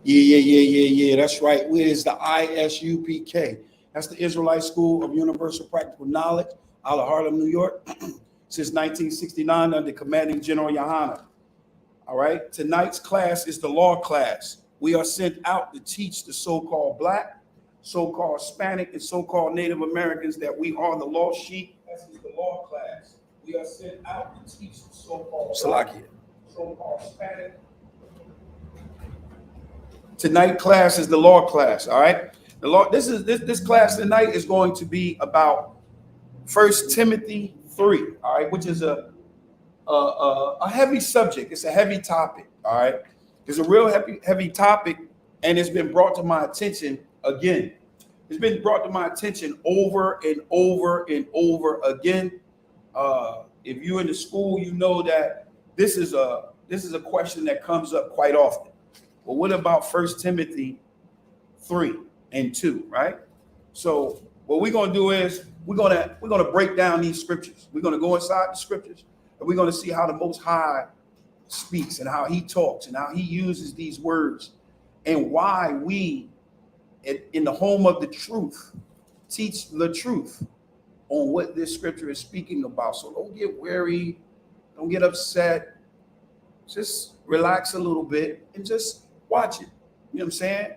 Yeah. That's right. Where is the ISUPK? That's the Israelite School of Universal Practical Knowledge out of Harlem, New York, since 1969 under Commanding General Yohana. All right. Tonight's class is the law class. We are sent out to teach the so-called Black, so-called Hispanic, and so-called Native Americans that we are the lost sheep. This is the law class. We are sent out to teach the so-called Black, so-called Hispanic. Tonight class is the law class. All right. The law. This class tonight is going to be about 1 Timothy 3. All right, which is a heavy subject. It's a heavy topic. All right. It's a real heavy topic, and it's been brought to my attention again. It's been brought to my attention over and over and over again. If you're in the school, you know that this is a question that comes up quite often. Well, what about 1 Timothy 3 and 2, right? So what we're going to do is we're going to break down these scriptures. We're going to go inside the scriptures, and we're going to see how the Most High speaks and how he talks and how he uses these words, and why we in the home of the truth teach the truth on what this scripture is speaking about. So don't get weary, don't get upset, just relax a little bit and just watch it. You know what I'm saying?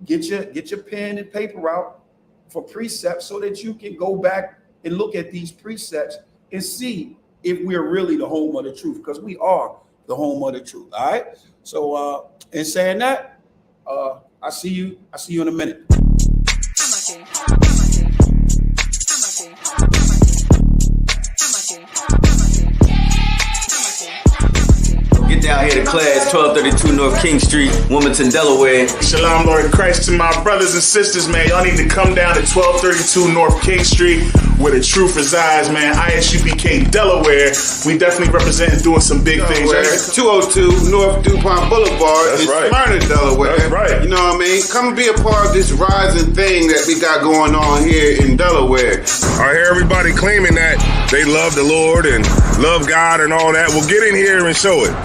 Get your pen and paper out for precepts so that you can go back and look at these precepts and see if we're really the home of the truth, because we are the home of the truth. All right. So in saying that, I see you in a minute. Get down here to class, 1232 North King Street, Wilmington, Delaware. Shalom, Lord Christ, to my brothers and sisters, man. Y'all need to come down to 1232 North King Street, where the truth resides, man. ISUPK, Delaware. We definitely representing doing some big things. 202 North DuPont Boulevard in Smyrna, Delaware. That's right. You know what I mean? Come and be a part of this rising thing that we got going on here in Delaware. I hear everybody claiming that they love the Lord and love God and all that. Well, get in here and show it.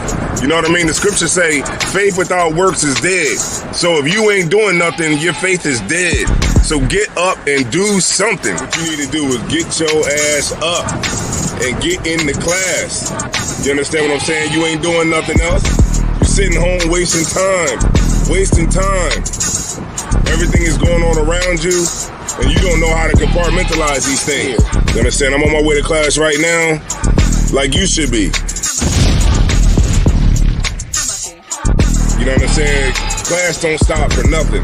You know what I mean? The scriptures say faith without works is dead. So if you ain't doing nothing, your faith is dead. So get up and do something. What you need to do is get your ass up and get in the class. You understand what I'm saying? You ain't doing nothing else. You're sitting home wasting time. Everything is going on around you, and you don't know how to compartmentalize these things. You understand? I'm on my way to class right now, like you should be. You know what I'm saying? Class don't stop for nothing.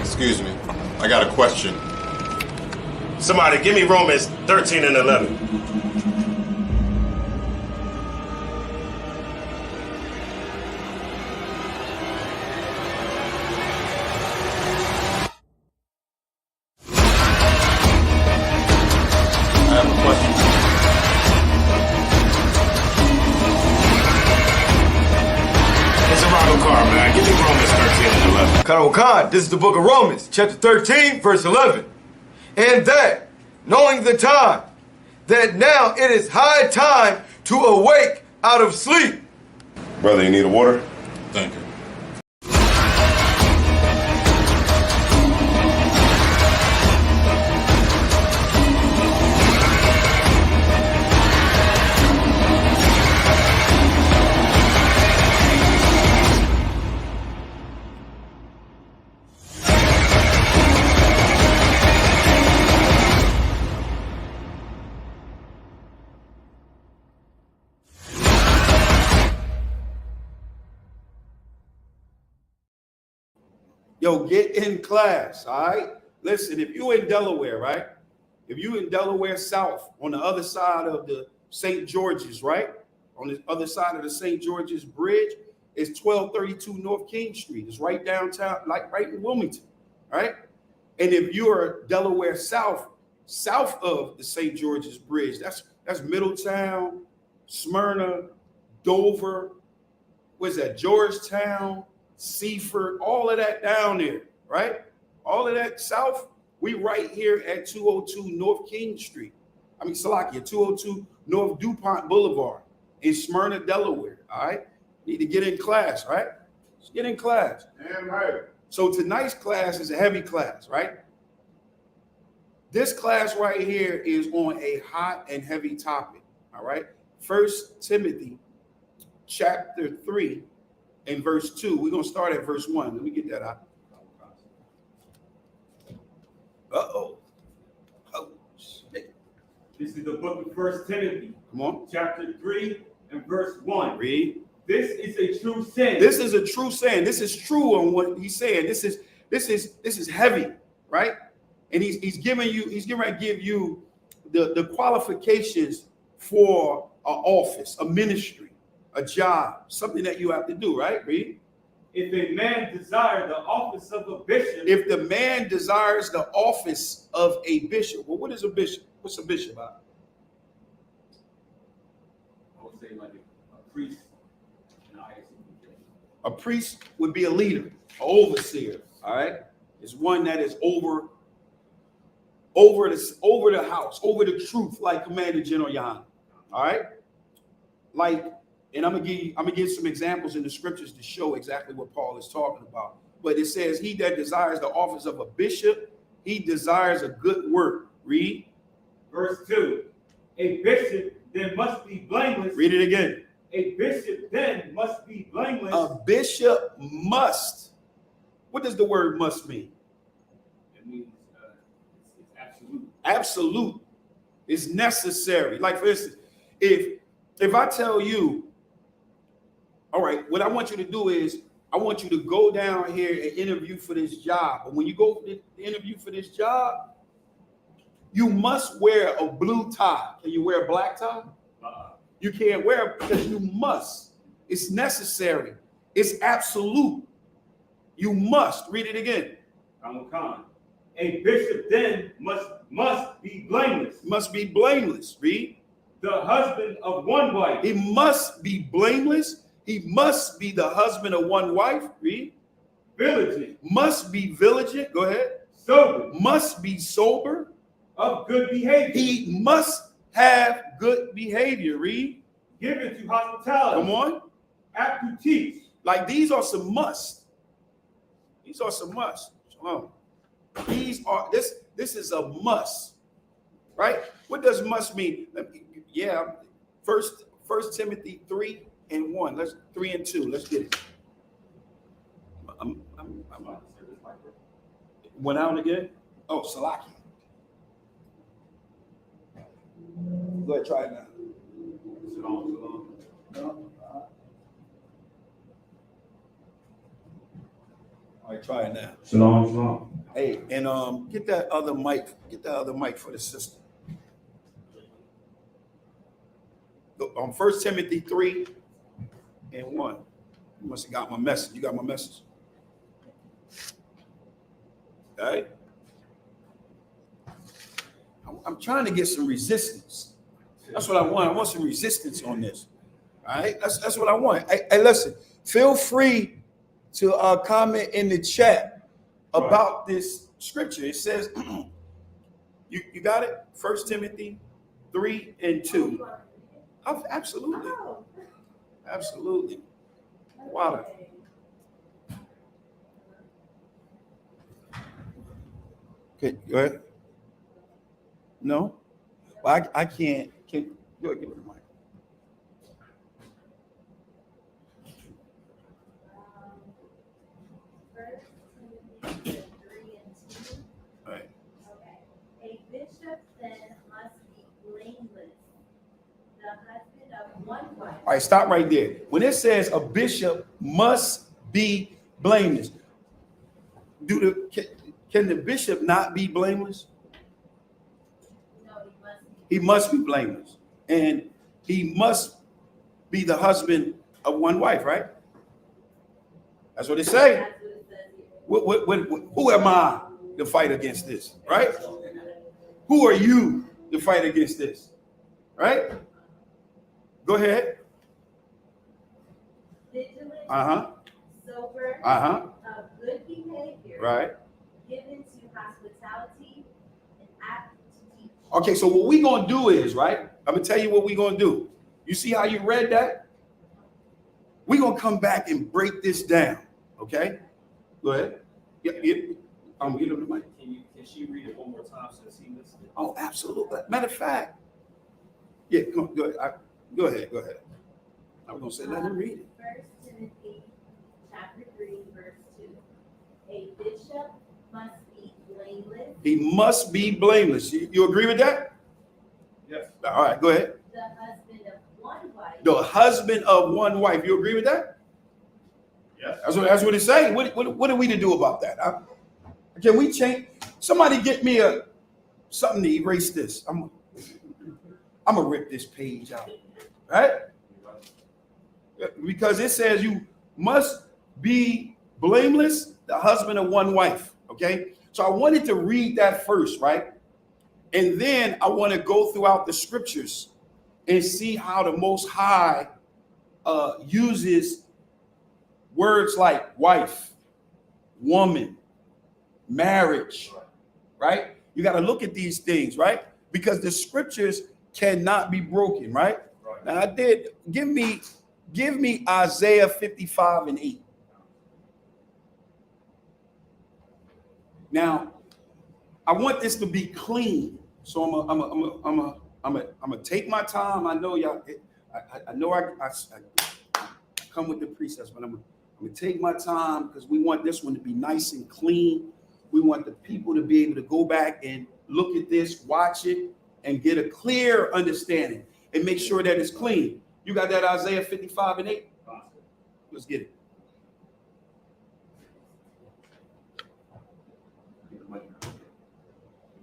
Excuse me, I got a question. Somebody give me Romans 13 and 11. Khan, this is the book of Romans, chapter 13, verse 11. And that, knowing the time, that now it is high time to awake out of sleep. Brother, you need a water? Thank you. Yo, get in class, all right? Listen, if you in Delaware, right? If you in Delaware South, on the other side of the St. George's, right? On the other side of the St. George's Bridge, it's 1232 North King Street. It's right downtown, like right in Wilmington, right? And if you're Delaware South, south of the St. George's Bridge, that's Middletown, Smyrna, Dover, what's that, Georgetown, Seaford, all of that down there, right? All of that south, we right here at 202 North King Street. I mean, Salakia, 202 North DuPont Boulevard in Smyrna, Delaware, all right? Need to get in class, right? Let's get in class. Damn right. So tonight's class is a heavy class, right? This class right here is on a hot and heavy topic, all right? 1 Timothy chapter 3 and verse 2. We're going to start at verse 1. Let me get that out. Uh-oh. Oh, shit. This is the book of 1 Timothy, Come on. chapter 3 and verse 1. Read. This is a true sin. This is a true saying. This is true on what he's saying. This is heavy, right? And he's getting ready to give you the qualifications for an office, a ministry, a job, something that you have to do, right? Read. If a man desire the office of a bishop, If the man desires the office of a bishop, well, what is a bishop? What's a bishop about? I would say like a priest in Isupk. A priest would be a leader, an overseer, all right? It's one that is over the house, over the truth, like Commander General Yohana, all right? Like, and I'm gonna give some examples in the scriptures to show exactly what Paul is talking about. But it says, he that desires the office of a bishop, he desires a good work. Read. Verse 2. A bishop then must be blameless. Read it again. A bishop then must be blameless. A bishop must. What does the word must mean? It means it's absolute. Absolute is necessary. Like, for instance, if I tell you, all right, what I want you to do is I want you to go down here and interview for this job. But when you go to interview for this job, you must wear a blue tie. Can you wear a black tie? You can't wear it because you must. It's necessary. It's absolute. You must. Read it again. Khan. A bishop then must be blameless. Must be blameless. Read. The husband of one wife. He must be blameless. He must be the husband of one wife. Read. Vigilant. Must be vigilant. Go ahead. Sober. Must be sober. Of good behavior. He must have good behavior. Read. Given to hospitality. Come on. Apt to teach. Like, these are some musts. These are some musts. Shalom. This is a must. Right? What does must mean? First Timothy 3 and 1. Let's 3 and 2. Let's get it. I'm went out again. Oh, Salaki. Go ahead, try it now. Shalom. No? All right, try it now. Shalom. Hey, and get that other mic for the sister. 1 Timothy 3 and 1. You must have got my message. You got my message. All right. I'm trying to get some resistance. That's what I want. I want some resistance on this. All right. That's what I want. Hey, listen, feel free to comment in the chat about this scripture. It says, you got it? 1 Timothy 3:2. Absolutely. Absolutely. Water. Okay, go ahead. No? Well, I can't. Go ahead, give it a mic. All right. Okay. A bishop then must be blameless, the husband of one wife. All right, stop right there. When it says a bishop must be blameless, can the bishop not be blameless? No, he must be. He must be blameless, and he must be the husband of one wife, right? That's what it say. That's what it says here. Who am I to fight against this, right? Who are you to fight against this, right? Go ahead. Vigilant, sober, Uh-huh. of good behavior, Right. given to hospitality, and apt to teach. Okay, so what we gonna do is, right? I'm gonna tell you what we gonna do. You see how you read that? We gonna come back and break this down. Okay? Go ahead. Get him the mic. Can she read it one more time since he listened? Oh, absolutely. Matter of fact, yeah, go ahead. Go ahead. I was gonna say let him read it. 1 Timothy chapter 3, verse 2. A bishop must be blameless, He must be blameless. You agree with that? Yes. All right, go ahead. the husband of one wife. The husband of one wife. You agree with that? Yes. That's what it's saying. What are we to do about that? Can we change? Somebody get me something to erase this. I'm gonna rip this page out, right? Because it says you must be blameless, the husband of one wife. Okay, so I wanted to read that first, right? And then I want to go throughout the scriptures and see how the Most High uses words like wife, woman, marriage, right? You got to look at these things, right? Because the scriptures cannot be broken, right? Now I did give me Isaiah 55:8. Now I want this to be clean, so I'm gonna take my time. I know y'all. I know I come with the precepts, but I'm gonna take my time because we want this one to be nice and clean. We want the people to be able to go back and look at this, watch it, and get a clear understanding and make sure that it's clean. You got that Isaiah 55:8? Let's get it.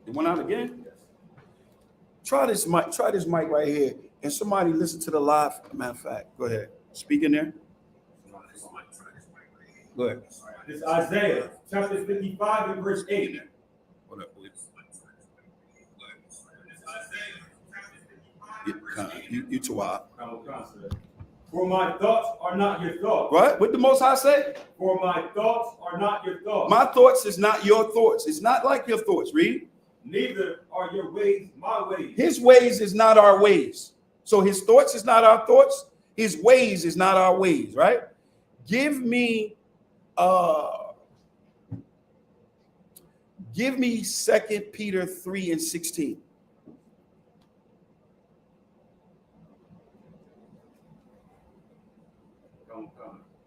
It went out again? Try this mic right here. And somebody listen to the live. Matter of fact, go ahead. Speak in there. Go ahead. This Isaiah chapter 55 and verse 8. What up, please? You too wild. For my thoughts are not your thoughts. What? What the Most High said? For my thoughts are not your thoughts. My thoughts is not your thoughts. It's not like your thoughts. Read. Neither are your ways my ways. His ways is not our ways. So his thoughts is not our thoughts. His ways is not our ways, right? Give me 2 Peter 3:16.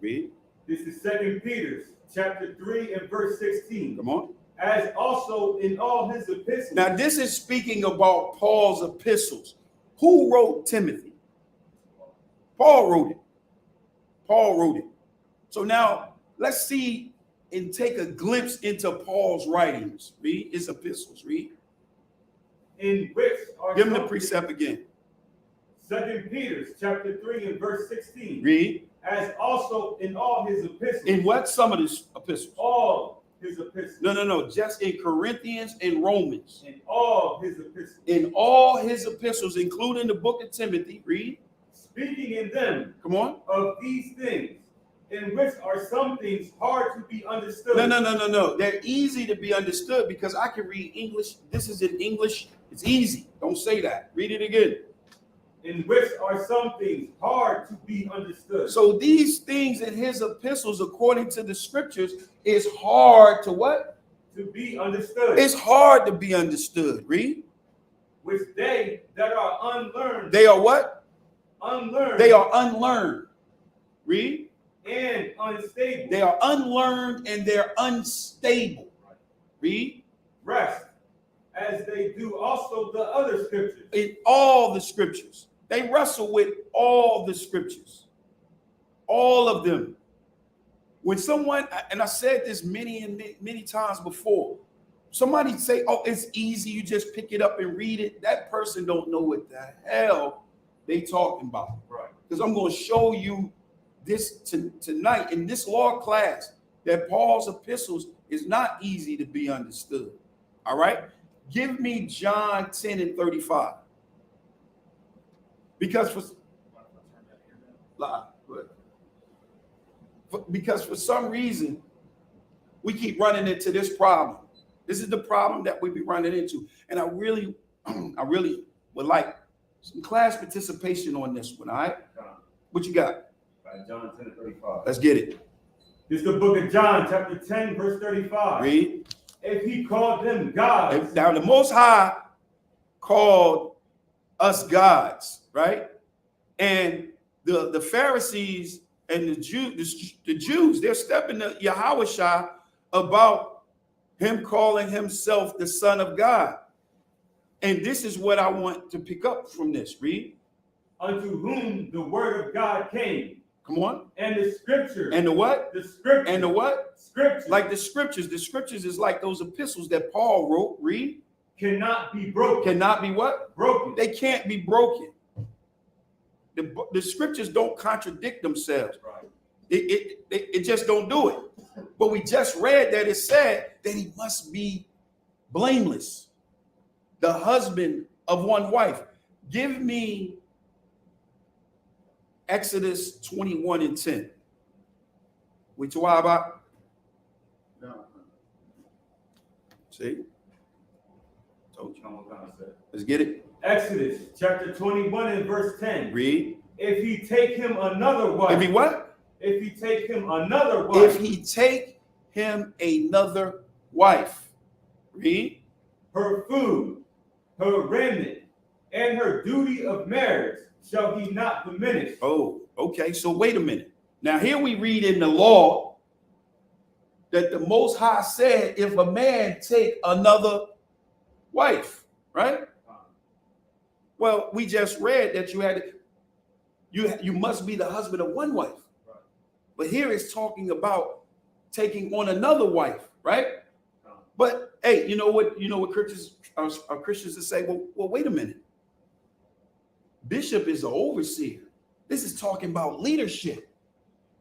Read. This is 2 Peter chapter 3 and verse 16. Come on. As also in all his epistles. Now, this is speaking about Paul's epistles. Who wrote Timothy? Paul wrote it. Paul wrote it. So now let's see and take a glimpse into Paul's writings. Read his epistles. Read. In which are Give him the precept again. 2 Peter chapter 3 and verse 16. Read. As also in all his epistles. In what? Some of his epistles. All his epistles. No. Just in Corinthians and Romans. In all his epistles. In all his epistles, including the book of Timothy. Read. Speaking in them Come on. of these things, in which are some things hard to be understood. No. They're easy to be understood because I can read English. This is in English. It's easy. Don't say that. Read it again. In which are some things hard to be understood. So these things in his epistles, according to the scriptures, is hard to what? To be understood. It's hard to be understood. Read. Which they that are unlearned. They are what? Unlearned. They are unlearned. Read. And unstable. They are unlearned and they're unstable. Read. Rest, as they do also the other scriptures. In all the scriptures. They wrestle with all the scriptures. All of them. When someone, and I said this many times before, somebody say, oh, it's easy, you just pick it up and read it. That person don't know what the hell they talking about. Right. Because I'm going to show you this tonight in this law class that Paul's epistles is not easy to be understood. All right. Give me John 10 and 35. Because for some reason, we keep running into this problem. This is the problem that we be running into. And I really would like some class participation on this one. All right. What you got? John 10 and 35. Let's get it. This is the book of John, chapter 10, verse 35. Read. If he called them gods. Now the Most High called us gods, right? And the Pharisees and the Jews, they're stepping to Yahushua about him calling himself the Son of God. And this is what I want to pick up from this. Read. Unto whom the word of God came. Come on. And the scriptures. And the what? The scriptures. And the what? Scriptures. Like the scriptures. The scriptures is like those epistles that Paul wrote. Read. Cannot be broken. Cannot be what? Broken. They can't be broken. The scriptures don't contradict themselves. Right. It just don't do it. But we just read that it said that he must be blameless, the husband of one wife. Give me Exodus 21 and 10. We talk about. No. See? Told you. Let's get it. Exodus chapter 21 and verse 10. Read. If he take him another wife. If he what? If he take him another wife. If he take him another wife. Read. Her food, her raiment, and her duty of marriage shall he not diminish. Oh, okay. So wait a minute. Now here we read in the law that the Most High said if a man take another wife, right? Well, we just read that you must be the husband of one wife. Right. But here it's talking about taking on another wife, right? But hey, you know what Christians to say, well, wait a minute. Bishop is an overseer. This is talking about leadership.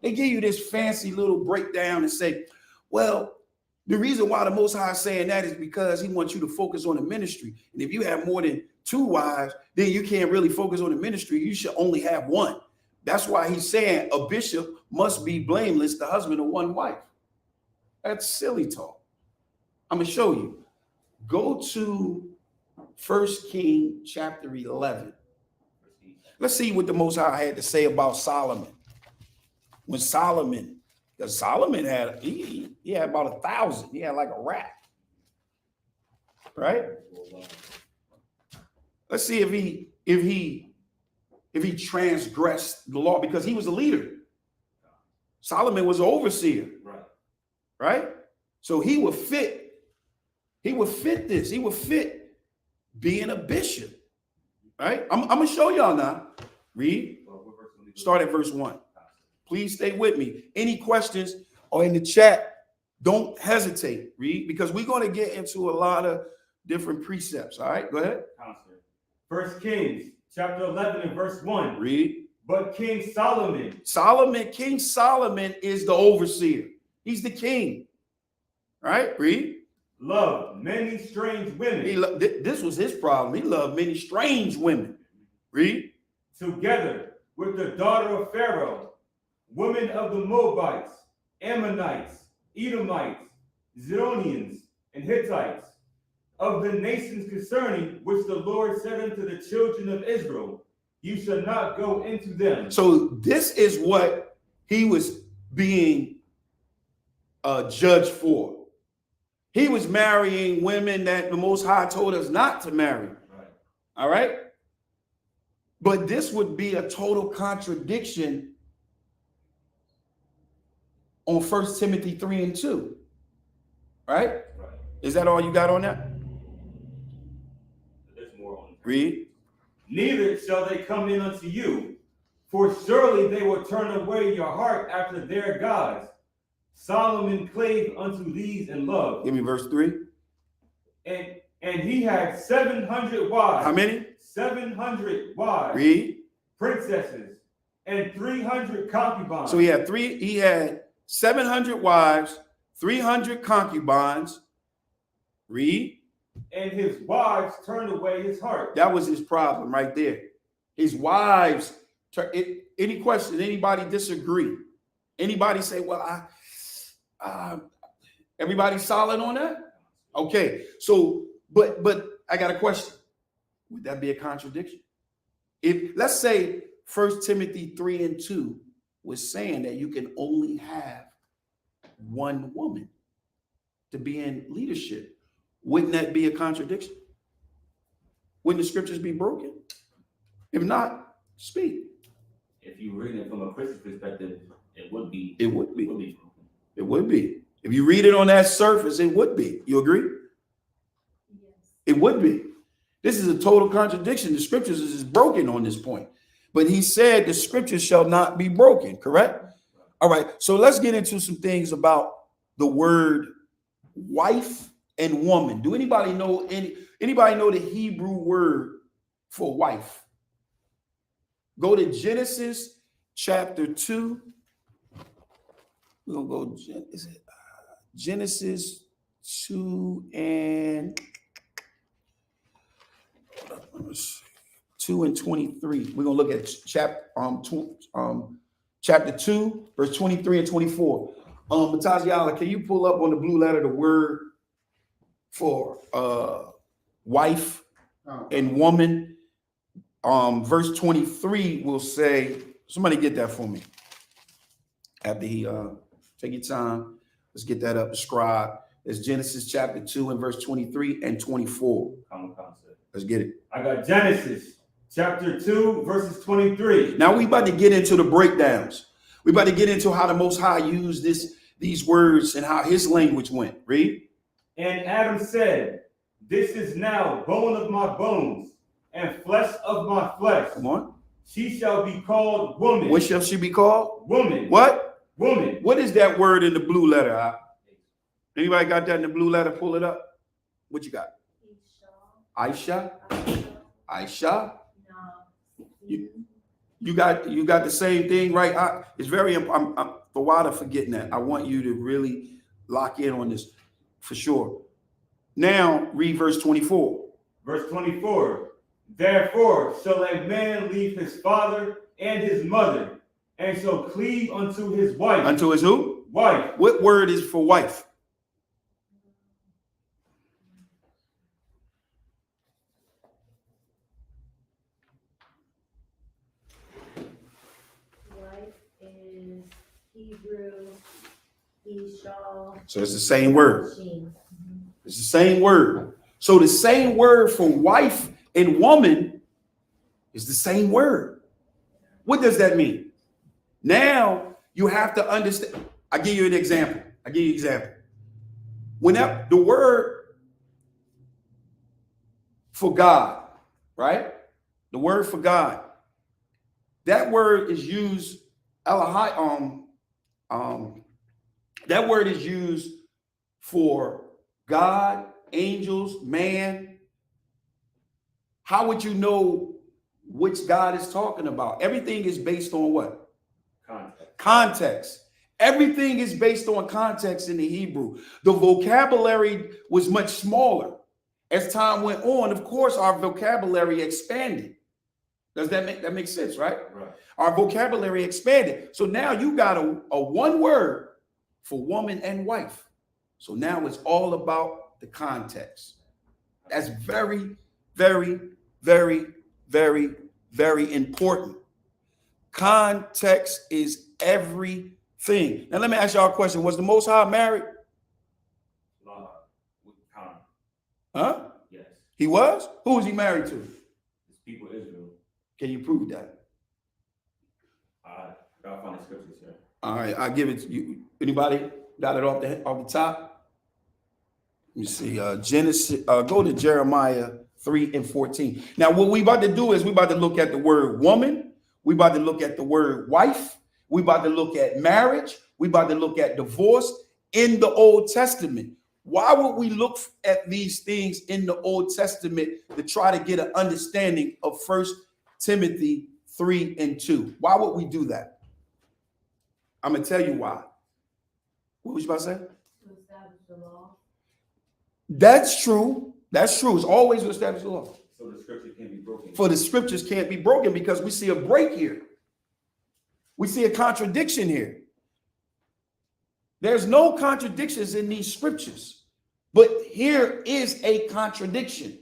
They give you this fancy little breakdown and say, well, the reason why the Most High is saying that is because he wants you to focus on the ministry. And if you have more than 2 wives, then you can't really focus on the ministry. You should only have one. That's why he's saying a bishop must be blameless, the husband of one wife. That's silly talk. I'm going to show you. Go to 1 Kings chapter 11. Let's see what the Most High had to say about Solomon. When Solomon, because Solomon had, he had about 1,000. He had like a rat. Right? Let's see if he transgressed the law, because he was a leader. Solomon was an overseer. Right? So he would fit this. He would fit being a bishop. Right? I'm going to show y'all now. Read. Start at verse 1. Please stay with me. Any questions or in the chat, don't hesitate. Read, because we're going to get into a lot of different precepts. All right, go ahead. 1 Kings chapter 11 and verse 1. Read. But King Solomon. King Solomon is the overseer. He's the king. All right, read. Loved many strange women. This was his problem. He loved many strange women. Read. Together with the daughter of Pharaoh, women of the Moabites, Ammonites, Edomites, Zidonians, and Hittites, of the nations concerning which the Lord said unto the children of Israel, you shall not go into them. So this is what he was being judged for. He was marrying women that the Most High told us not to marry. Right. All right. But this would be a total contradiction on 1 Timothy 3 and 2. Right? Right. Is that all you got on that? There's more on it. Read. Neither shall they come in unto you, for surely they will turn away your heart after their gods. Solomon clave unto these in love. Give me verse 3. And he had 700 wives. How many? 700 wives. Read. Princesses, and 300 concubines. So he had 700 wives, 300 concubines. Read. And his wives turned away his heart. That was his problem right there. His wives. Any question? Anybody disagree? Anybody say, well, everybody solid on that? Okay. So, but I got a question. Would that be a contradiction? If, let's say 1 Timothy 3 and 2 was saying that you can only have one woman to be in leadership, wouldn't that be a contradiction? Wouldn't the scriptures be broken? If not, speak. If you read it from a Christian perspective, it would be. It would be. It would be. It would be. If you read it on that surface, it would be. You agree? Yes. It would be. This is a total contradiction. The scriptures is broken on this point. But he said the scriptures shall not be broken, correct? All right. So let's get into some things about the word wife and woman. Do anybody know the Hebrew word for wife? Go to Genesis chapter 2. We're going to go, is it Genesis 2 and 2 and 23. We're going to look at chapter 2, verse 23 and 24. Mataziala, can you pull up on the blue letter the word for wife and woman? Verse 23 will say, somebody get that for me. After he take your time, let's get that up. Scribe. It's Genesis chapter 2 and verse 23 and 24. Common concept. Let's get it. I got Genesis chapter 2, verses 23. Now we about to get into the breakdowns. We about to get into how the Most High used these words and how his language went. Read. And Adam said, this is now bone of my bones and flesh of my flesh. Come on. She shall be called woman. What shall she be called? Woman. What? Woman. What is that word in the blue letter? Anybody got that in the blue letter? Pull it up. What you got? Aisha. Aisha. You got the same thing, right? It's very important. I'm for why I'm forgetting that. I want you to really lock in on this for sure. Now read verse 24. Verse 24. Therefore shall a man leave his father and his mother, and shall cleave unto his wife. Unto his who? Wife. What word is for wife? Wife is Hebrew, Ishal. So it's the same word. Sheen. It's the same word. So the same word for wife and woman is the same word. What does that mean? Now you have to understand. I'll give you an example. Whenever the word for God, right? The word for God, that word is used, that word is used for God, angels, man. How would you know which God is talking about? Everything is based on what? Context. Everything is based on context in the Hebrew. The vocabulary was much smaller. As time went on, of course, our vocabulary expanded. Does that make sense, right? Right. Our vocabulary expanded. So now you got a one word for woman and wife. So now it's all about the context. That's very, very, very, very, very important. Context is everything. Now let me ask y'all a question. Was the Most High married? With Khan. Huh? Yes. He was? Who was he married to? It's people Israel. Can you prove that? I gotta find the scriptures here. All right, I'll give it to you. Anybody got it off the top? Let me see. Genesis. Go to Jeremiah 3:14. Now, what we about to do is we about to look at the word woman. We about to look at the word wife. We about to look at marriage. We about to look at divorce in the Old Testament. Why would we look at these things in the Old Testament to try to get an understanding of 1 Timothy 3:2? Why would we do that? I'm gonna tell you why. What was you about to say? To establish the law. That's true. That's true. It's always to establish the law. So the scripture can't be broken. For the scriptures can't be broken because we see a break here. We see a contradiction here. There's no contradictions in these scriptures, but here is a contradiction.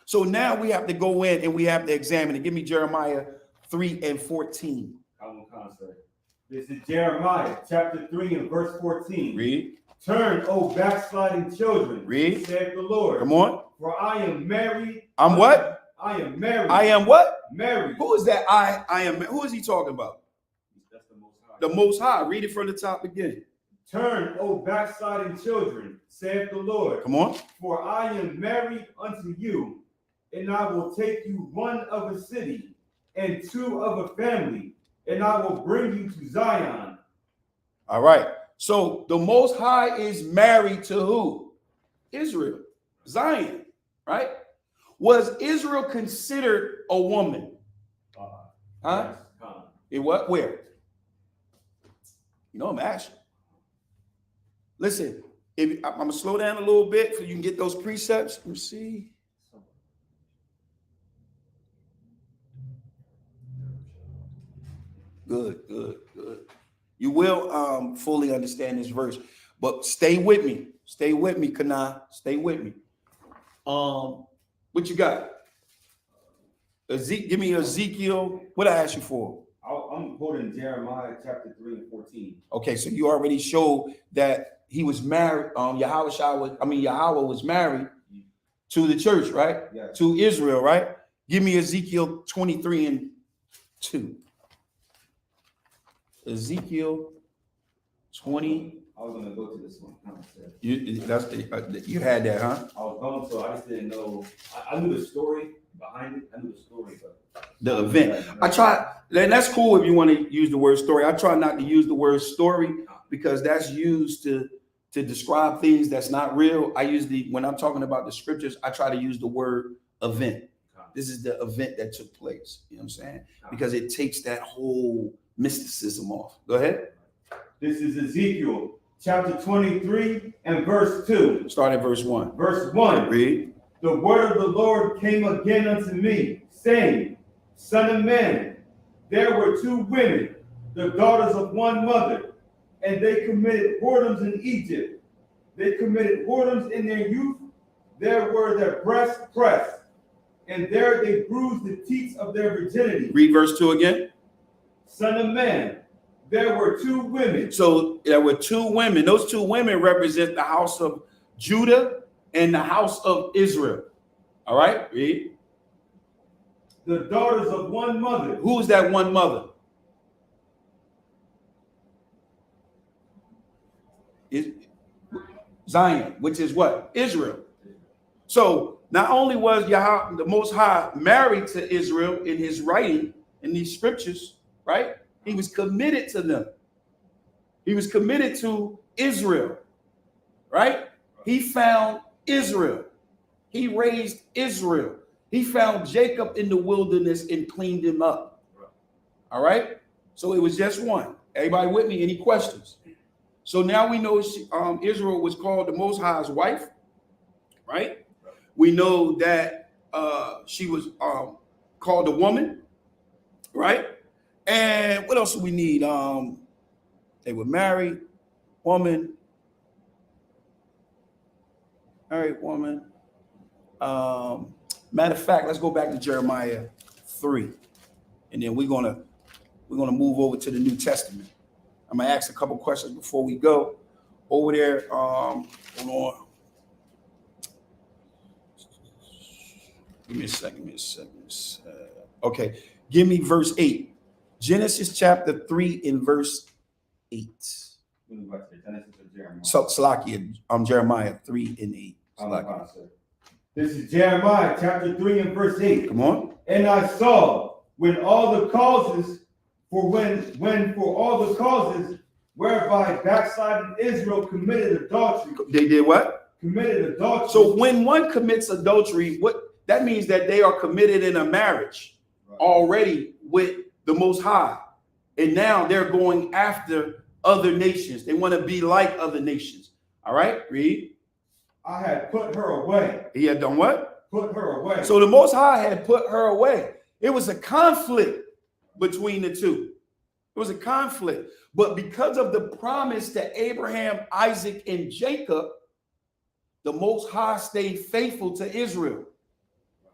So now we have to go in and we have to examine it. Give me Jeremiah 3:14. Common concept. This is Jeremiah chapter 3 and verse 14. Read. Turn, O backsliding children, Read. saith the Lord. Come on. For I am married. I'm what? I am married. I am what? Married. Who is that? I am. Who is he talking about? That's the Most High. The Most High. Read it from the top again. Turn, O backsliding children, saith the Lord. Come on. For I am married unto you, and I will take you one of a city and two of a family, and I will bring you to Zion. All right. So the Most High is married to who? Israel. Zion. Right? Was Israel considered a woman? Huh? Yes, Khan. In what? Where? You know, I'm asking. Listen, I'm going to slow down a little bit so you can get those precepts. Let me see. Good. You will fully understand this verse, but stay with me. Stay with me, Kana. Stay with me. What you got? Give me Ezekiel. What I asked you for? I'm quoting Jeremiah chapter 3 and 14. Okay, so you already showed that he was married. Yahweh was married to the church, right? Yes. To Israel, right? Give me Ezekiel 23:2. Ezekiel 20. I was going to go to this one. You had that, huh? I was going to, I just didn't know. I knew the story behind it. I knew the story, but The event. I try, and that's cool if you want to use the word story. I try not to use the word story because that's used to describe things that's not real. When I'm talking about the scriptures, I try to use the word event. This is the event that took place. You know what I'm saying? Because it takes that whole mysticism off. Go ahead. This is Ezekiel chapter 23 and verse 2. Start at verse 1. Verse 1. Read. The word of the Lord came again unto me, saying, Son of man, there were two women, the daughters of one mother, and they committed whoredoms in Egypt. They committed whoredoms in their youth. There were their breasts pressed, and there they bruised the teats of their virginity. Read verse 2 again. Son of man, there were two women. So there were two women. Those two women represent the house of Judah and the house of Israel. All right, read. The daughters of one mother. Who is that one mother? Zion, which is what? Israel. So not only was Yahweh, the Most High, married to Israel in his writing in these scriptures, right? He was committed to them. He was committed to Israel, right? He found Israel. He raised Israel. He found Jacob in the wilderness and cleaned him up. All right? So it was just one. Everybody with me? Any questions? So now we know Israel was called the Most High's wife, right? We know that she was called the woman, right? And what else do we need? They were married, woman, married woman. Matter of fact, let's go back to Jeremiah 3, and then we're gonna move over to the New Testament. I'm gonna ask a couple questions before we go over there. Hold on. Give me a second. Okay, give me verse 8. Genesis chapter 3 and verse 8. So Salakia, Jeremiah 3 and 8. This is Jeremiah chapter 3 and verse 8. Come on. And I saw when for all the causes whereby backsliding Israel committed adultery. They did what? Committed adultery. So when one commits adultery, what that means that they are committed in a marriage already with the Most High. And now they're going after other nations. They want to be like other nations. All right, read. I had put her away. He had done what? Put her away. So the Most High had put her away. It was a conflict between the two. It was a conflict. But because of the promise to Abraham, Isaac, and Jacob, the Most High stayed faithful to Israel.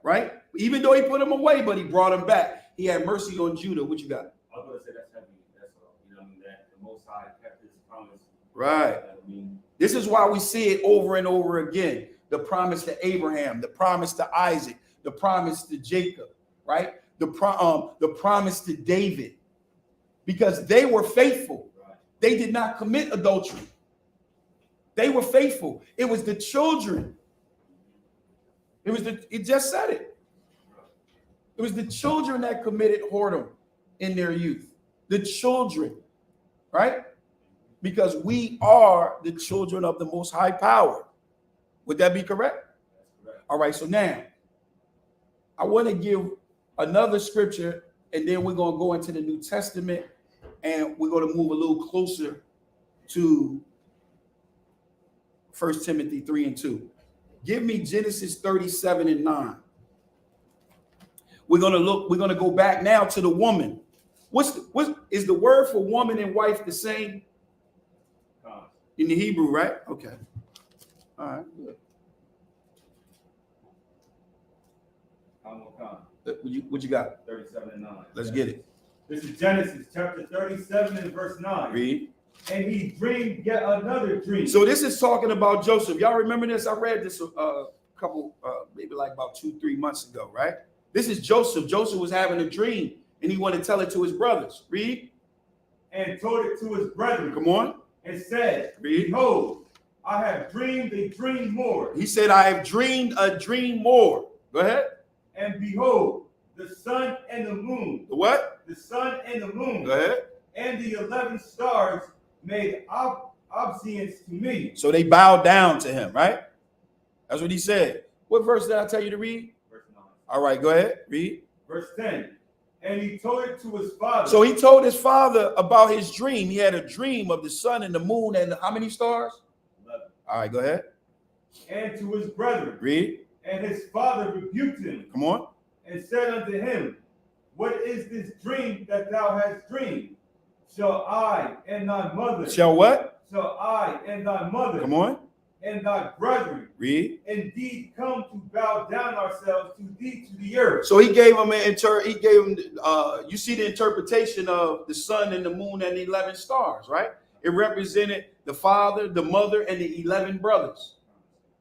Right? Even though he put them away, but he brought them back. He had mercy on Judah. What you got? I was going to say that's heavy. That's all. You know what I mean? That the Most High kept his promise. Right. This is why we see it over and over again. The promise to Abraham, the promise to Isaac, the promise to Jacob, right? The promise to David, because they were faithful. They did not commit adultery. They were faithful. It was the children. It just said it. It was the children that committed whoredom in their youth. The children, right? Because we are the children of the Most High Power. Would that be correct? All right, so now I want to give another scripture, and then we're going to go into the New Testament, and we're going to move a little closer to 1 Timothy 3 and 2. Give me Genesis 37 and 9. We're going to go back now to the woman. What is the word for woman and wife the same? In the Hebrew, right? Okay. All right. Good. What you got? 37 and 9. Let's get it. This is Genesis chapter 37 and verse 9. Read. And he dreamed yet another dream. So this is talking about Joseph. Y'all remember this? I read this a couple, maybe like about 2-3 months ago, right? This is Joseph. Joseph was having a dream, and he wanted to tell it to his brothers. Read. And told it to his brethren. Come on. And said, Read. Behold, I have dreamed a dream more. He said, I have dreamed a dream more. Go ahead. And behold, the sun and the moon. The what? The sun and the moon. Go ahead. And the 11 stars made obeisance to me. So they bowed down to him, right? That's what he said. What verse did I tell you to read? Verse 9. All right, go ahead. Read. Verse 10. And he told it to his father. So he told his father about his dream. He had a dream of the sun and the moon and how many stars? 11. All right, go ahead. And to his brethren. Read. And his father rebuked him. Come on. And said unto him, What is this dream that thou hast dreamed? Shall I and thy mother. Shall what? Shall I and thy mother. Come on. And thy brethren. Read. Indeed come to bow down ourselves to thee to the earth. So he gave him you see the interpretation of the sun and the moon and the 11 stars, right? It represented the father, the mother, and the 11 brothers.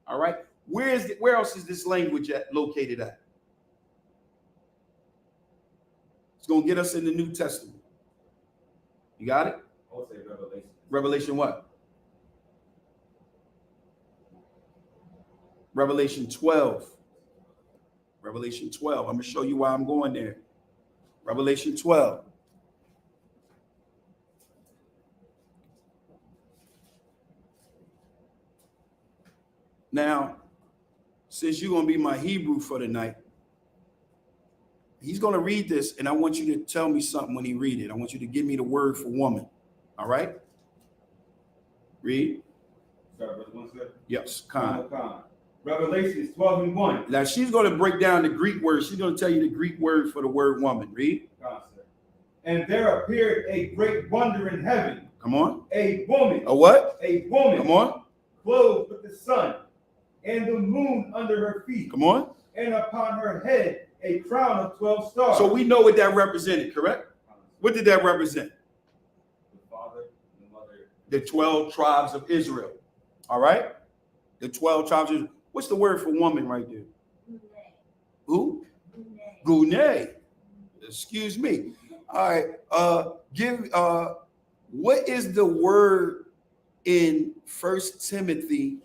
All right. Where else is this language located at? It's going to get us in the New Testament. You got it? I would say Revelation. Revelation what? Revelation 12. Revelation 12. I'm going to show you why I'm going there. Revelation 12. Now, since you're going to be my Hebrew for tonight, he's going to read this, and I want you to tell me something when he read it. I want you to give me the word for woman. All right? Read. Sorry, verse 1 said? Yes, Khan. Revelations 12:1. Now she's going to break down the Greek word. She's going to tell you the Greek word for the word woman. Read. And there appeared a great wonder in heaven. Come on. A woman. A what? A woman. Come on. Clothed with the sun and the moon under her feet. Come on. And upon her head a crown of 12 stars. So we know what that represented, correct? What did that represent? The father, the mother. The 12 tribes of Israel. All right? The 12 tribes of Israel. What's the word for woman right there? Who? Gune. Excuse me. All right. What is the word in 1 Timothy?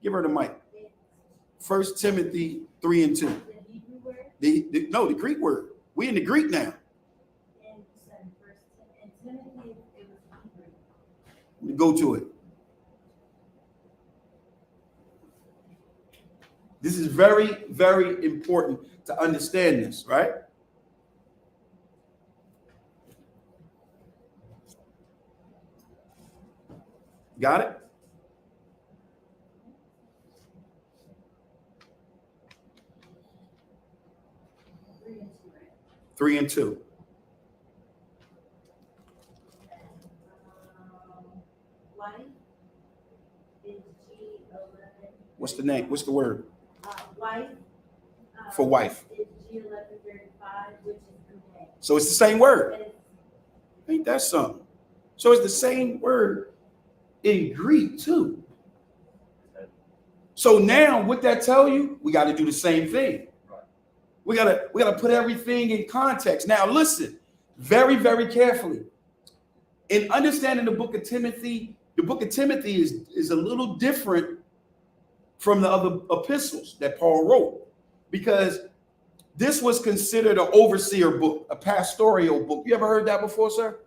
Give her the mic. 1 Timothy 3:2. The Greek word. We in the Greek now. Go to it. This is very, very important to understand this, right? Got it? Three and two. Wife is G11. What's the name? What's the word? Wife. For wife. Is G1135, which is Gune. So it's the same word. Ain't that something? So it's the same word in Greek too. So now what that tell you? We got to do the same thing. We gotta put everything in context. Now listen, very, very carefully. In understanding the book of Timothy is a little different from the other epistles that Paul wrote, because this was considered an overseer book, a pastoral book. You ever heard that before, sir?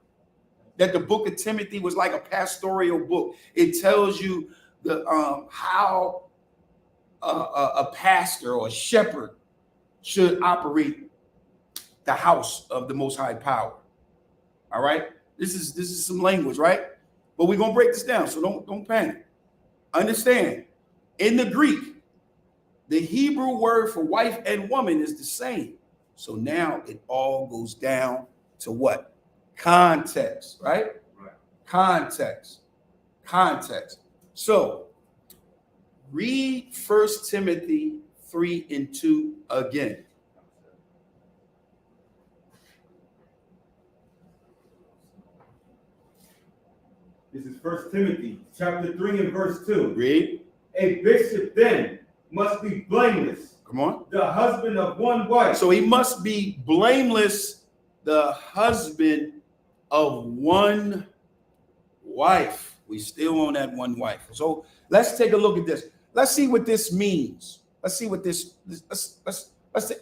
That the book of Timothy was like a pastoral book. It tells you the how a pastor or a shepherd should operate the house of the Most High Power. All right, this is some language, right? But we're gonna break this down, so don't panic. Understand, in the Greek, the Hebrew word for wife and woman is the same. So now it all goes down to what? Context, right? Context. So read 1 Timothy 3:2 again. This is 1 Timothy chapter 3 and verse 2. Read. A bishop then must be blameless. Come on. The husband of one wife. So he must be blameless, the husband of one wife. We still on that one wife. So let's take a look at this. Let's see what this means. Let's see what this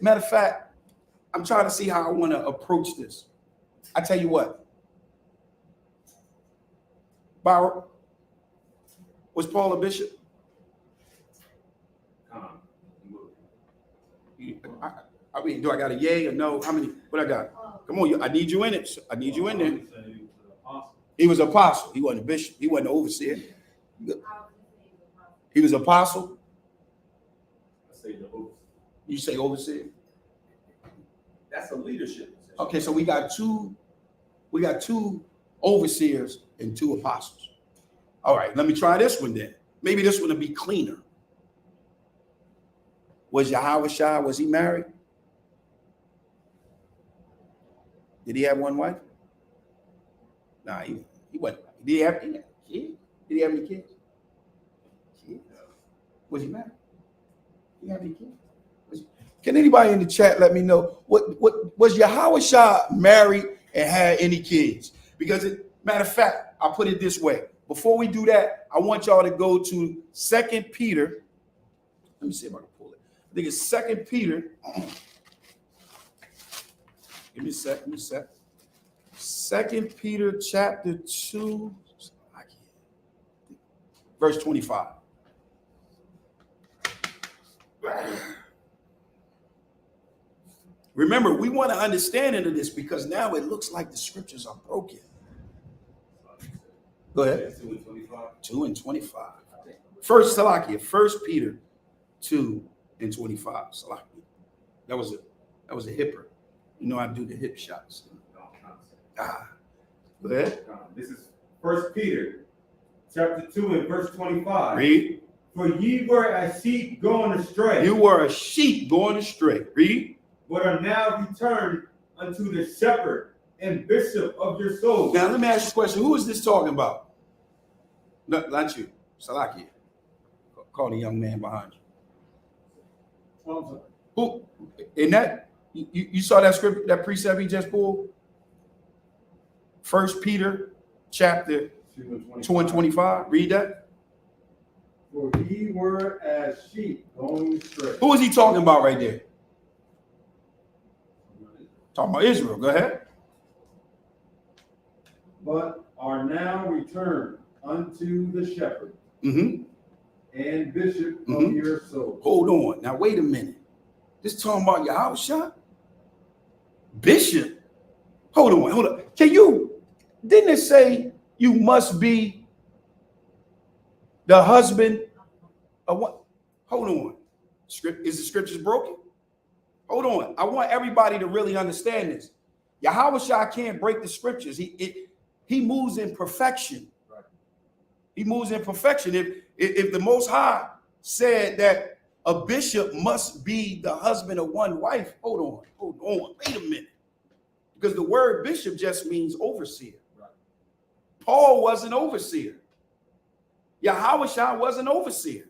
matter of fact, I'm trying to see how I want to approach this. I tell you what. Byron, was Paul a bishop? I mean, do I got a yay or no? How many? What I got? Come on, I need you in it. I need you in there. He was apostle. He wasn't a bishop. He wasn't an overseer. He was apostle. You say overseer? That's a leadership position. Okay, so we got two overseers and 2 apostles. All right, let me try this one then. Maybe this one will be cleaner. Was Yahushua, was he married? Did he have one wife? Nah, he wasn't. Did he have any kids? Did he have any kids? Was he married? Did he have any kids? Can anybody in the chat let me know what was Yahushua married and had any kids? Because matter of fact, I'll put it this way. Before we do that, I want y'all to go to 2 Peter. Let me see if I can pull it. I think it's 2 Peter. Give me a sec. 2 Peter chapter 2, verse 25. Remember, we want to understand into this because now it looks like the scriptures are broken. Go ahead. 2 and 25. First Peter 2 and 25. Salaki. That was a hipper. You know I do the hip shots. Go ahead. This is 1 Peter chapter 2 and verse 25. Read. For ye were as sheep going astray. You were a sheep going astray. Read. But are now returned unto the shepherd and bishop of your souls. Now let me ask you a question. Who is this talking about? No, not you. Salaki. Call the young man behind you. Who in that you saw that script, that precept he just pulled? 1 Peter chapter 2 and 25. Read that. For ye were as sheep going astray. Who is he talking about right there? Talking about Israel. Go ahead. But are now returned unto the shepherd Mm-hmm. and bishop of your souls. Hold on. Now wait a minute. This talking about your house shot? Bishop? Hold on. Didn't it say you must be the husband of what? Hold on. Is the scriptures broken? Hold on. I want everybody to really understand this. Yahweh can't break the scriptures. He moves in perfection. Right. He moves in perfection. If the Most High said that a bishop must be the husband of one wife, hold on. Wait a minute. Because the word bishop just means overseer. Right. Paul was an overseer. Yahweh was an overseer.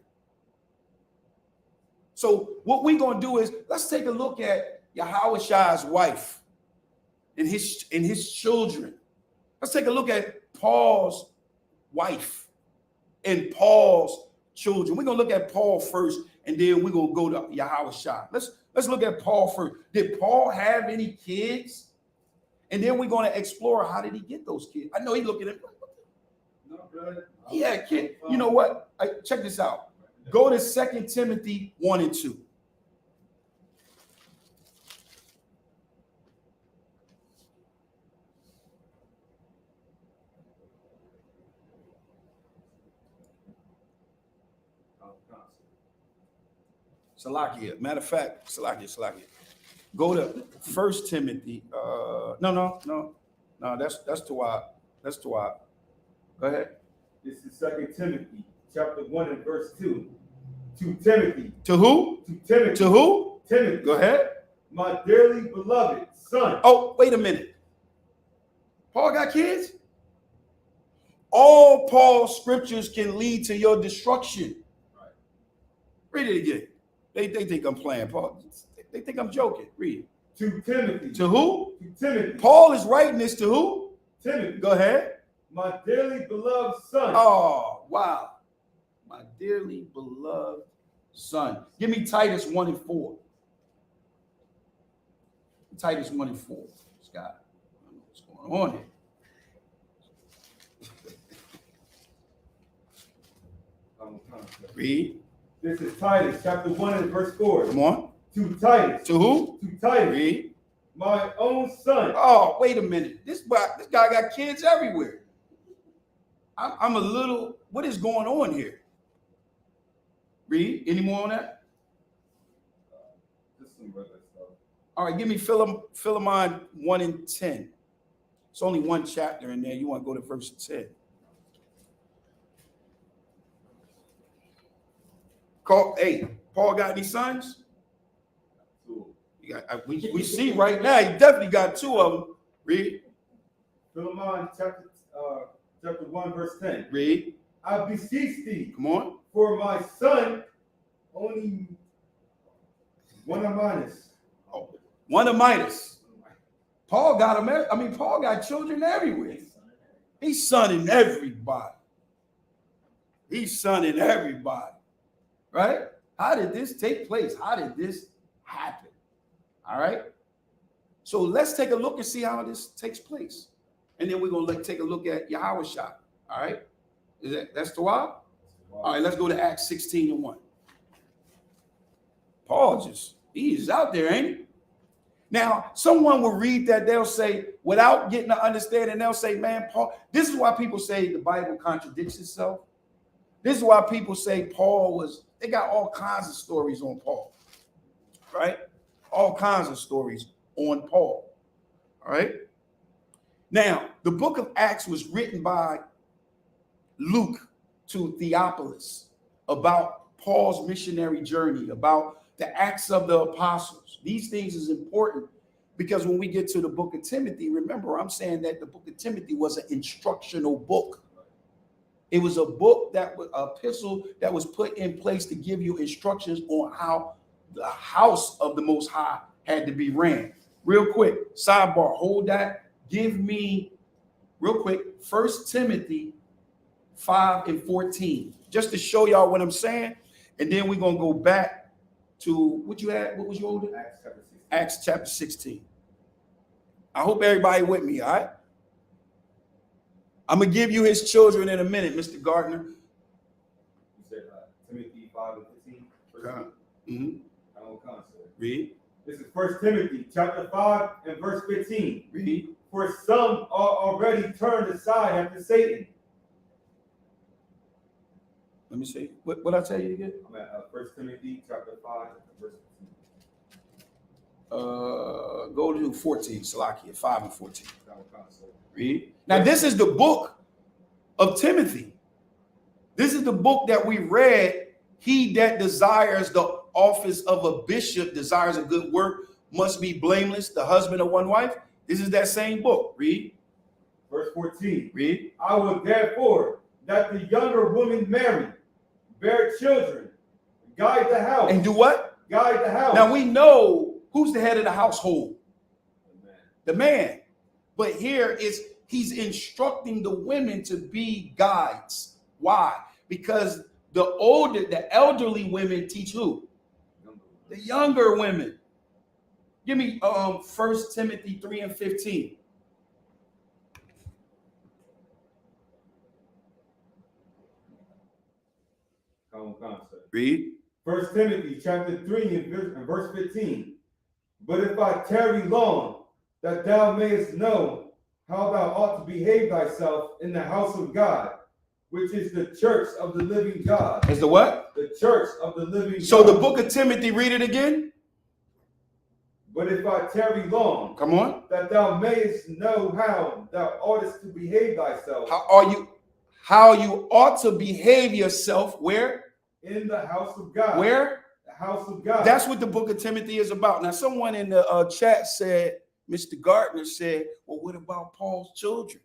So what we're going to do is let's take a look at Yahweh's wife and his children. Let's take a look at Paul's wife and Paul's children. We're going to look at Paul first, and then we're going to go to Yahweh. Let's look at Paul first. Did Paul have any kids? And then we're going to explore how did he get those kids. I know he's looking at he had kids. You know what? Check this out. Go to 2 Timothy 1 and 2. Salakia. Matter of fact, Salakia. Go to 1 Timothy. No. That's to why. Go ahead. This is 2 Timothy chapter 1 and verse 2. To Timothy. To who? To Timothy. To who? Timothy. Go ahead. My dearly beloved son. Oh, wait a minute. Paul got kids? All Paul's scriptures can lead to your destruction. Right. Read it again. They think I'm playing, Paul. They think I'm joking. Read. To Timothy. To who? To Timothy. Paul is writing this to who? Timothy. Go ahead. My dearly beloved son. Oh, wow. My dearly beloved son. Give me Titus 1 and 4. Titus 1 and 4. Scott, I don't know what's going on here. Read. This is Titus chapter 1 and verse 4. Come on. To Titus. To who? To Titus. Read. My own son. Oh, wait a minute. This guy got kids everywhere. I'm a little, what is going on here? Read. Any more on that? Just some regular stuff. All right, give me Philemon 1 and 10. It's only one chapter in there. You want to go to verse 10. Paul got any sons? We see right now, he definitely got 2 of them. Read. Philemon chapter 1, verse 10. Read. I beseech thee. Come on. For my son, only one of minus. Oh, one of minus. Paul got him. Paul got children everywhere. He's sonning everybody. Right? How did this take place? How did this happen? All right. So let's take a look and see how this takes place. And then we're going to take a look at Yahweh. All right. That's the why? All right, let's go to Acts 16 and 1. Paul he's out there, ain't he? Now, someone will read that, they'll say, without getting to understanding, they'll say, man, Paul, this is why people say the Bible contradicts itself. This is why people say Paul was They got all kinds of stories on Paul, right? All kinds of stories on Paul, all right? Now, the book of Acts was written by Luke to Theophilus about Paul's missionary journey, about the Acts of the Apostles. These things is important because when we get to the book of Timothy, remember, I'm saying that the book of Timothy was an instructional book. It was a book that was an epistle that was put in place to give you instructions on how the house of the Most High had to be ran. Real quick, sidebar, hold that. Give me, real quick, 1 Timothy 5 and 14, just to show y'all what I'm saying. And then we're going to go back to what you had. What was your older? Acts chapter 16. I hope everybody with me, all right? I'm going to give you his children in a minute, Mr. Gardner. You said Timothy 5 and 15. Mm-hmm. Read. This is 1 Timothy chapter 5 and verse 15. Read. For some are already turned aside after Satan. Let me see. What I tell you again? I'm at 1 Timothy chapter 5 and verse 15. Go to 14, Salakia, 5 and 14. Read. Now, this is the book of Timothy. This is the book that we read. He that desires the office of a bishop, desires a good work, must be blameless, the husband of one wife. This is that same book. Read. Verse 14. Read. I will therefore that the younger women marry, bear children, guide the house. And do what? Guide the house. Now we know who's the head of the household. The man. But here is he's instructing the women to be guides. Why? Because the elderly women teach who? The younger women. Give me 1 Timothy 3 and 15. Read. 1 Timothy chapter 3 and verse 15. But if I tarry long, that thou mayest know how thou ought to behave thyself in the house of God, which is the church of the living God. Is the what? The church of the living God. So the book of Timothy, read it again. But if I tarry long, come on, that thou mayest know how thou oughtest to behave thyself. How you ought to behave yourself where? In the house of God. Where? The house of God. That's what the book of Timothy is about. Now, someone in the chat said, Mr. Gardner said, well, what about Paul's children?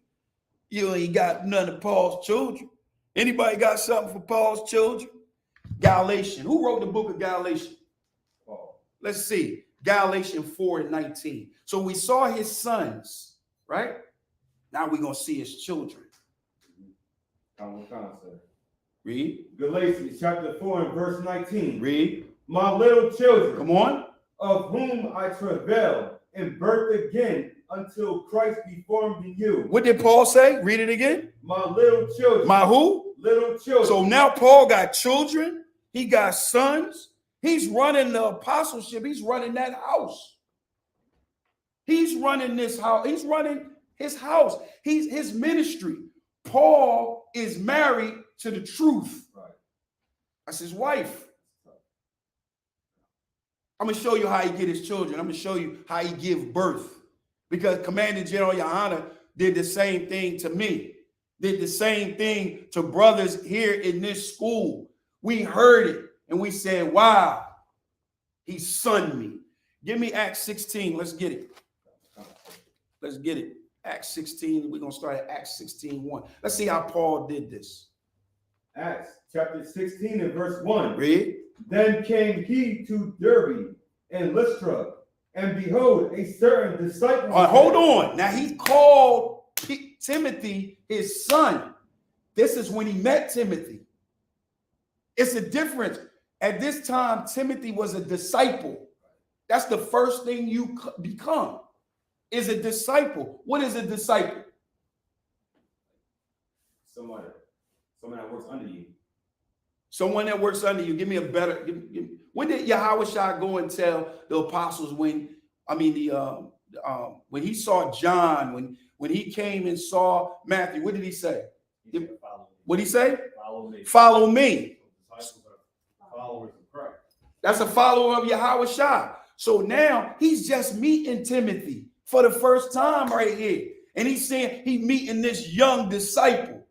You ain't got none of Paul's children. Anybody got something for Paul's children? Galatians. Who wrote the book of Galatians? Paul. Let's see. Galatians 4 and 19. So we saw his sons, right? Now we're going to see his children. Read. Galatians chapter 4 and verse 19. Read. My little children. Come on. Of whom I travail and birth again until Christ be formed in you. What did Paul say? Read it again. My little children. My who? Little children. So now Paul got children. He got sons. He's running the apostleship. He's running that house. He's running this house. He's running his house. He's his ministry. Paul is married to the truth. Right. That's his wife. I'm going to show you how he get his children. I'm going to show you how he give birth. Because Commander General Yohana did the same thing to me. Did the same thing to brothers here in this school. We heard it and we said, wow, he sunned me. Give me Acts 16. Let's get it. Let's get it. Acts 16. We're going to start at Acts 16:1. Let's see how Paul did this. Acts chapter 16 and verse 1. Read. Then came he to Derbe and Lystra, and behold, a certain disciple. Hold on. Now he called Timothy his son. This is when he met Timothy. It's a difference. At this time, Timothy was a disciple. That's the first thing you become, is a disciple. What is a disciple? Someone that works under you. Someone that works under you. Give me a better. When did Yahushua go and tell the apostles when he saw John, when he came and saw Matthew, what did he say? What did he say? Follow me. Follow me. followers of Christ. That's a follower of Yahweh Shai. So now he's just meeting Timothy for the first time right here. And he's saying he's meeting this young disciple.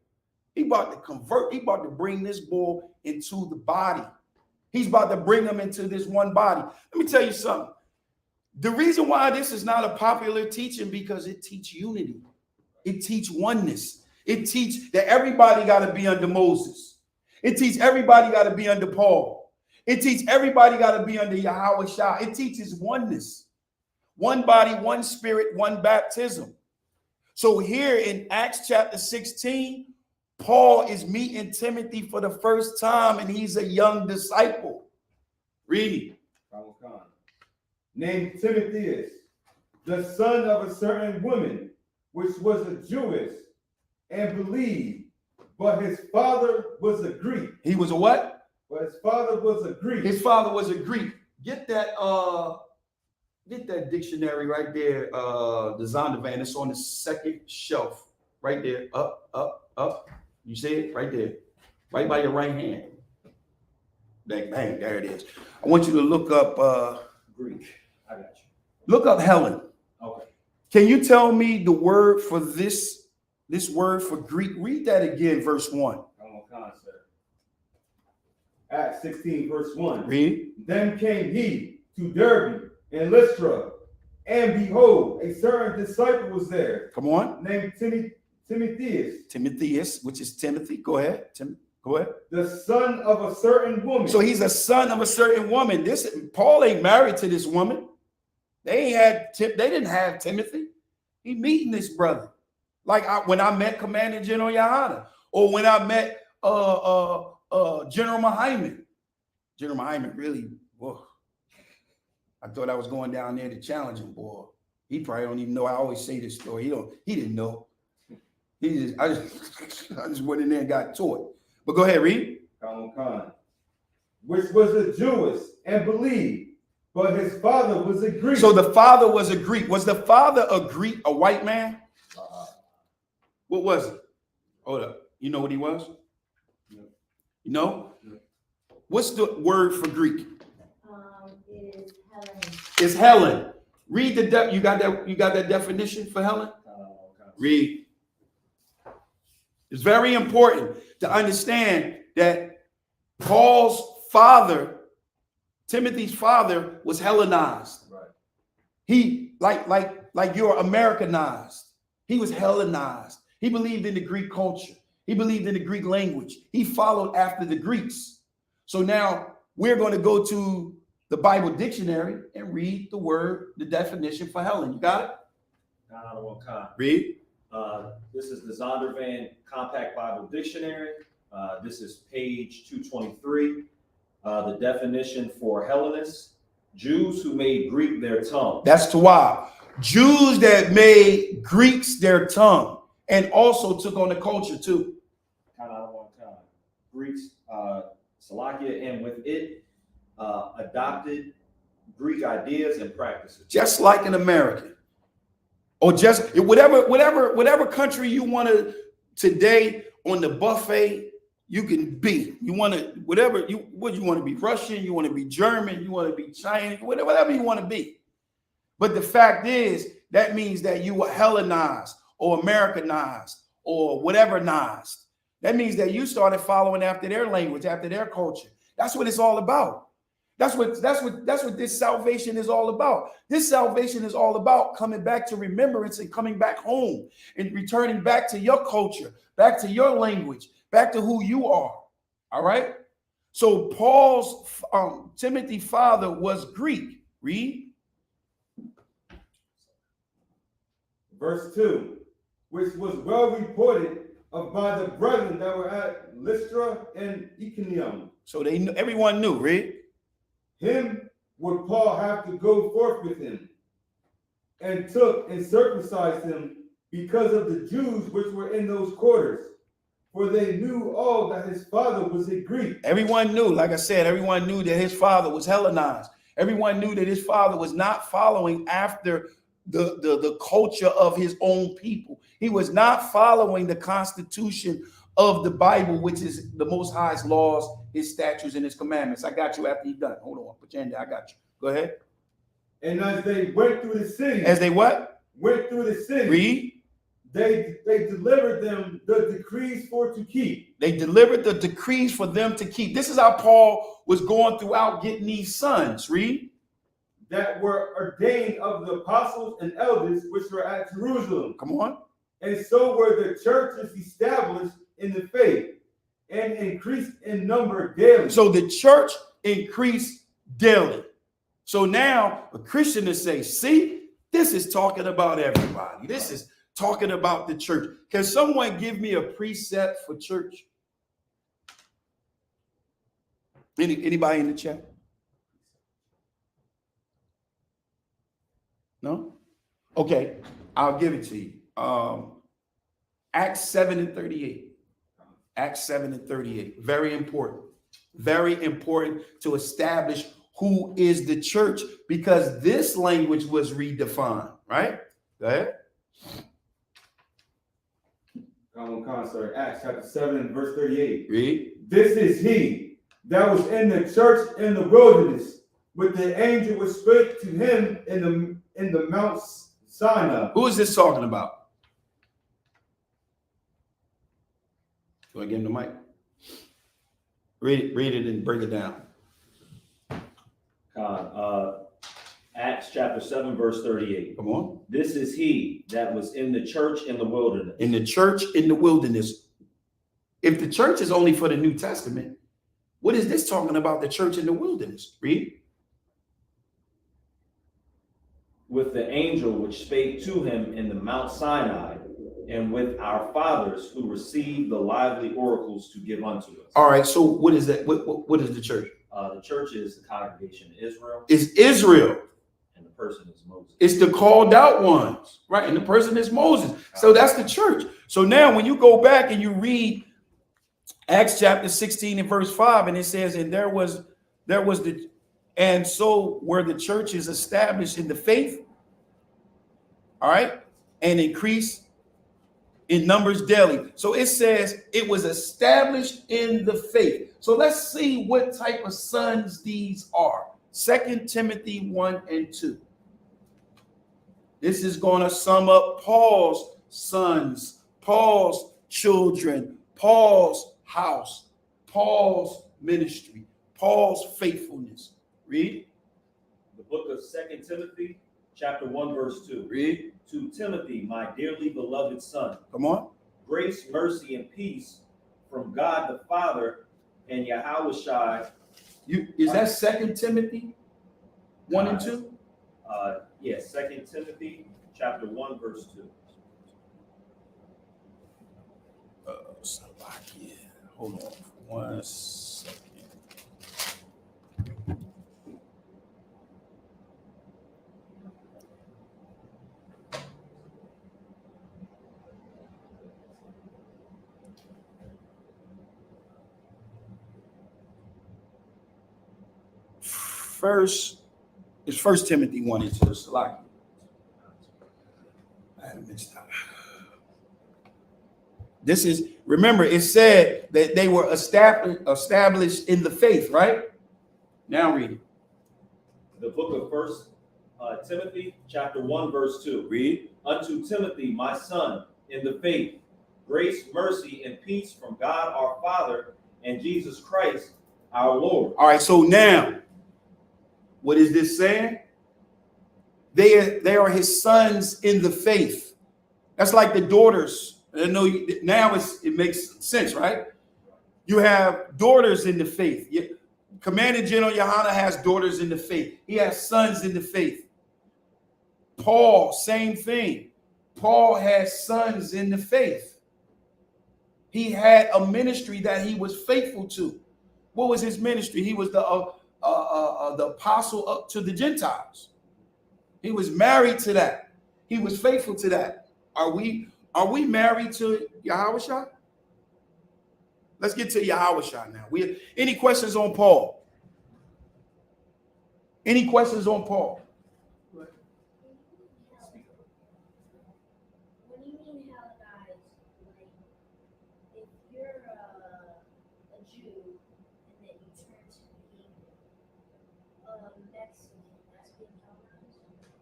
He about to convert. He about to bring this boy into the body. He's about to bring him into this one body. Let me tell you something. The reason why this is not a popular teaching, because it teaches unity. It teaches oneness. It teaches that everybody got to be under Moses. It teaches everybody got to be under Paul. It teaches everybody got to be under Yahweh Shai. It teaches oneness. One body, one spirit, one baptism. So here in Acts chapter 16, Paul is meeting Timothy for the first time, and he's a young disciple. Read. Named Timotheus, the son of a certain woman, which was a Jewess, and believed, but his father was a Greek. He was a what? But his father was a Greek. His father was a Greek. Get that dictionary right there, the Zondervan. It's on the second shelf, right there. Up. You see it right there, right by your right hand. Bang, bang, there it is. I want you to look up Greek. I got you. Look up Helen. Okay. Can you tell me the word for this word for Greek? Read that again, verse 1. Acts 16, verse 1. Read. Then came he to Derbe and Lystra, and behold, a certain disciple was there. Come on. Named Timotheus, which is Timothy. Go ahead. Go ahead. The son of a certain woman. So he's a son of a certain woman. Paul ain't married to this woman. They didn't have Timothy. He meeting this brother. Like when I met Commander General Yahana, or when I met General Mahyman. General Mahyman really, whoa. I thought I was going down there to challenge him, boy. He probably don't even know. I always say this story. He didn't know. I just went in there and got taught. But go ahead, read. Which was a Jewess and believed, but his father was a Greek. So the father was a Greek. Was the father a Greek, a white man? What was it? Hold up. You know what he was? You know? What's the word for Greek? Is Helen. It's Helen. Read you got that definition for Helen? Read. It's very important to understand that Paul's father, Timothy's father, was Hellenized. Right. He like you're Americanized. He was Hellenized. He believed in the Greek culture. He believed in the Greek language. He followed after the Greeks. So now we're going to go to the Bible dictionary and read the definition for Helen. You got it? Read. This is the Zondervan Compact Bible Dictionary. This is page 223. The definition for Hellenists: Jews who made Greek their tongue. That's Tawab. Jews that made Greeks their tongue and also took on the culture too. Greeks, Salakia, and with it, adopted Greek ideas and practices. Just like an American. Or just whatever country you want to today on the buffet, you can be. You want to you want to be Russian, you want to be German, you want to be Chinese, whatever you want to be. But the fact is that means that you were Hellenized or Americanized or whatever-nized. That means that you started following after their language, after their culture. That's what it's all about. That's what this salvation is all about. This salvation is all about coming back to remembrance and coming back home and returning back to your culture, back to your language, back to who you are. All right. So Paul's Timothy father was Greek. Read. Verse 2, which was well reported of by the brethren that were at Lystra and Iconium. So everyone knew. Read. Him would Paul have to go forth with him, and took and circumcised him because of the Jews which were in those quarters, for they knew all that his father was a Greek. Everyone knew, like I said, everyone knew that his father was Hellenized. Everyone knew that his father was not following after the culture of his own people. He was not following the constitution of the Bible, which is the Most High's laws, his statutes and his commandments. I got you after you're done. Hold on. Put your hand there. I got you. Go ahead. And as they went through the city, As they what? Went through the city. Read. They delivered them the decrees for to keep. They delivered the decrees for them to keep. This is how Paul was going throughout getting these sons. Read. That were ordained of the apostles and elders which were at Jerusalem. Come on. And so were the churches established in the faith and increased in number daily. So the church increased daily. So now a Christian is say, see, this is talking about everybody. This is talking about the church. Can someone give me a precept for church? Anybody in the chat? No? Okay, I'll give it to you. Acts 7:38. Acts 7:38. Very important. Very important to establish who is the church, because this language was redefined, right? Go ahead. Sorry, Acts chapter 7 and verse 38. Read. This is he that was in the church in the wilderness, with the angel which spake to him in the Mount Sinai. Who is this talking about? Do I give him the mic? Read it and break it down. Acts chapter 7, verse 38. Come on. This is he that was in the church in the wilderness. In the church in the wilderness. If the church is only for the New Testament, what is this talking about, the church in the wilderness? Read. With the angel which spake to him in the Mount Sinai, and with our fathers who received the lively oracles to give unto us. All right, so what is that? What is the church? The church is the congregation of Israel. Is Israel. And the person is Moses. It's the called out ones, right? And the person is Moses. So that's the church. So now when you go back and you read Acts chapter 16 and verse 5, and it says, and and so were the churches established in the faith, all right, and increased in numbers daily. So it says it was established in the faith. So let's see what type of sons these are. 2 Timothy 1 and 2. This is going to sum up Paul's sons, Paul's children, Paul's house, Paul's ministry, Paul's faithfulness. Read. The book of 2 Timothy, chapter 1, verse 2. Read. To Timothy, my dearly beloved son. Come on. Grace, mercy, and peace from God the Father and Yahushua. Is that 2 Timothy 1 and 2? Yes, 2 Timothy chapter 1, verse 2. Hold on for 1 second. It's 1 Timothy 1 and 2. Salaki. I had mixed up. This is, remember, it said that they were established in the faith, right? Now read it. The book of 1 Timothy, chapter 1, verse 2. Read. Unto Timothy, my son, in the faith, grace, mercy, and peace from God our Father and Jesus Christ our Lord. All right, so now, what is this saying? They are his sons in the faith. That's like the daughters. I know now it makes sense, right? You have daughters in the faith. Commander General Yohana has daughters in the faith. He has sons in the faith. Paul, same thing. Paul has sons in the faith. He had a ministry that he was faithful to. What was his ministry? He was the apostle up to the Gentiles. He was married to that. He was faithful to that. Are we married to Yahushua? Let's get to Yahushua now. Any questions on Paul? Any questions on Paul? When you mean Hellenized, like if you're a Jew and the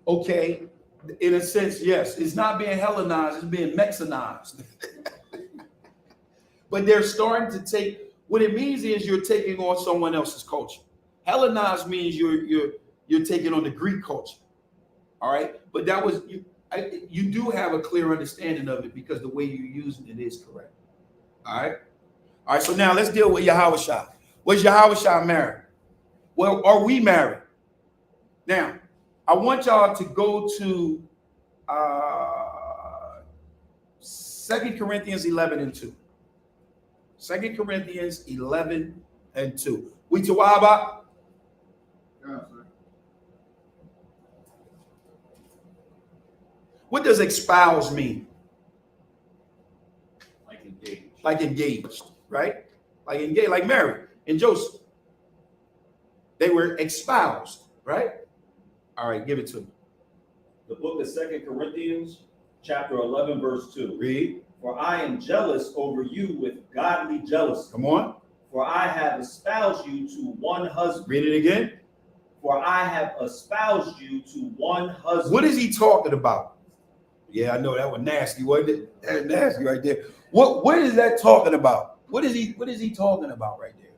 Okay, in a sense, yes. It's not being Hellenized, it's being Mexicized. But they're starting to take, what it means is you're taking on someone else's culture. Hellenized means you're taking on the Greek culture. All right, but that was you do have a clear understanding of it because the way you're using it is correct. All right. All right, so now let's deal with Yahushua. Was Yahushua married? Well, are we married? Now, I want y'all to go to 2 Corinthians 11 and 2. 2 Corinthians 11 and 2. We tawaba. What does espouse mean? Like engaged. Like engaged, right? Like engaged, like Mary and Joseph. They were espoused, right? All right, give it to me. The book of 2 Corinthians, chapter 11, verse 2. Read. For I am jealous over you with godly jealousy. Come on. For I have espoused you to one husband. Read it again. For I have espoused you to one husband. What is he talking about? Yeah, I know that was nasty, wasn't it? That's nasty right there. What is that talking about? What is he talking about right there?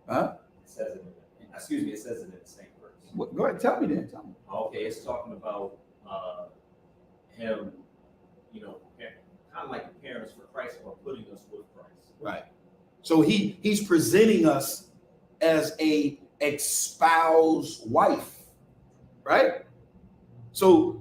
Huh? It says it in the same verse. What, go ahead, tell me then. Tell me. Okay, it's talking about him, you know, kind of like the parents for Christ or putting us with Christ. Right. So he's presenting us as a espoused wife, right? So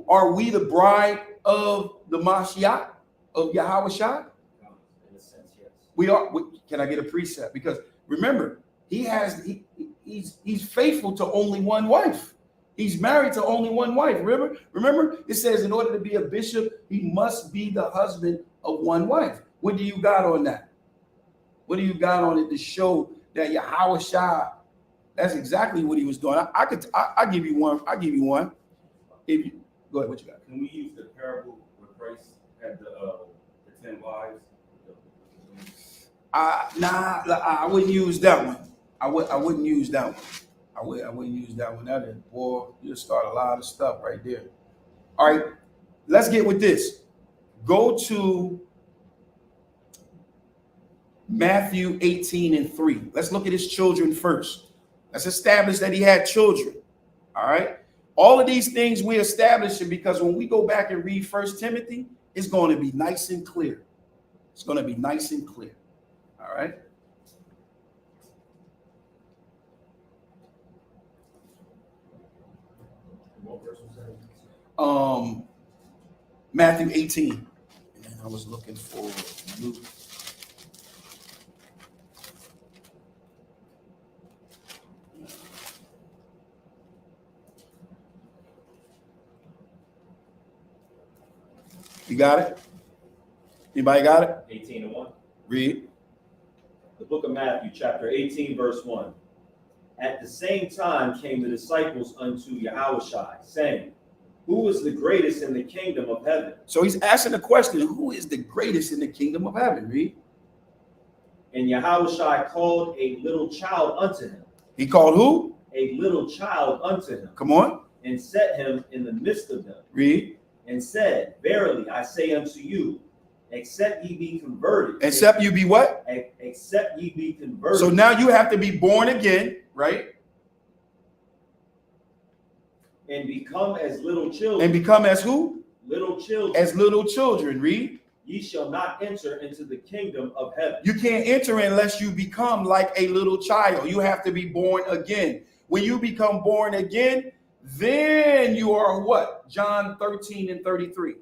are we the bride of the Mashiach, of Yahushua? In a sense, yes. We are. Can I get a precept? Because remember, he's faithful to only one wife. He's married to only one wife. Remember, it says in order to be a bishop, he must be the husband of one wife. What do you got on that? What do you got on it to show that Yahushua? That's exactly what he was doing. I'll give you one. I'll give you one. If you go ahead, what you got? Can we use the parable where Christ had the 10 wives? I wouldn't use that one. I wouldn't use that one. I wouldn't use that one. That is, boy, you'll start a lot of stuff right there. All right, let's get with this. Go to Matthew 18 and 3. Let's look at his children first. Let's establish that he had children. All right. All of these things we establish it because when we go back and read 1 Timothy, it's going to be nice and clear. It's going to be nice and clear. All right. Matthew 18. And I was looking for Luke. You got it? Anybody got it? 18 and 1. Read. The book of Matthew, chapter 18, verse 1. At the same time came the disciples unto Yahushua, saying, who is the greatest in the kingdom of heaven? So he's asking the question, who is the greatest in the kingdom of heaven? Read. And Yahushua called a little child unto him. He called who? A little child unto him. Come on. And set him in the midst of them. Read. And said, verily I say unto you, except ye be converted. Except you be what? Except ye be converted. So now you have to be born again, right? And become as little children. And become as who? Little children. As little children. Read. Ye shall not enter into the kingdom of heaven. You can't enter unless you become like a little child. You have to be born again. When you become born again, then you are what? John 13 and 33.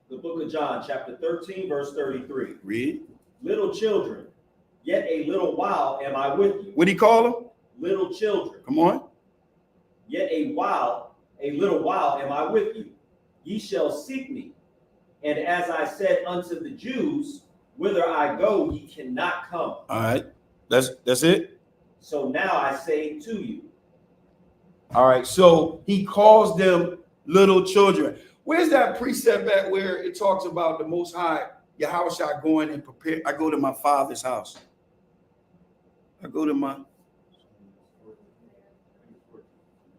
The book of John, chapter 13, verse 33. Read. Little children, yet a little while am I with you. What do you call them? Little children. Come on. Yet a little while am I with you. Ye shall seek me. And as I said unto the Jews, whither I go, ye cannot come. All right. That's it. So now I say to you. All right. So he calls them little children. Where's that precept at where it talks about the Most High, Yahushua going and prepare? I go to my father's house. I go to my,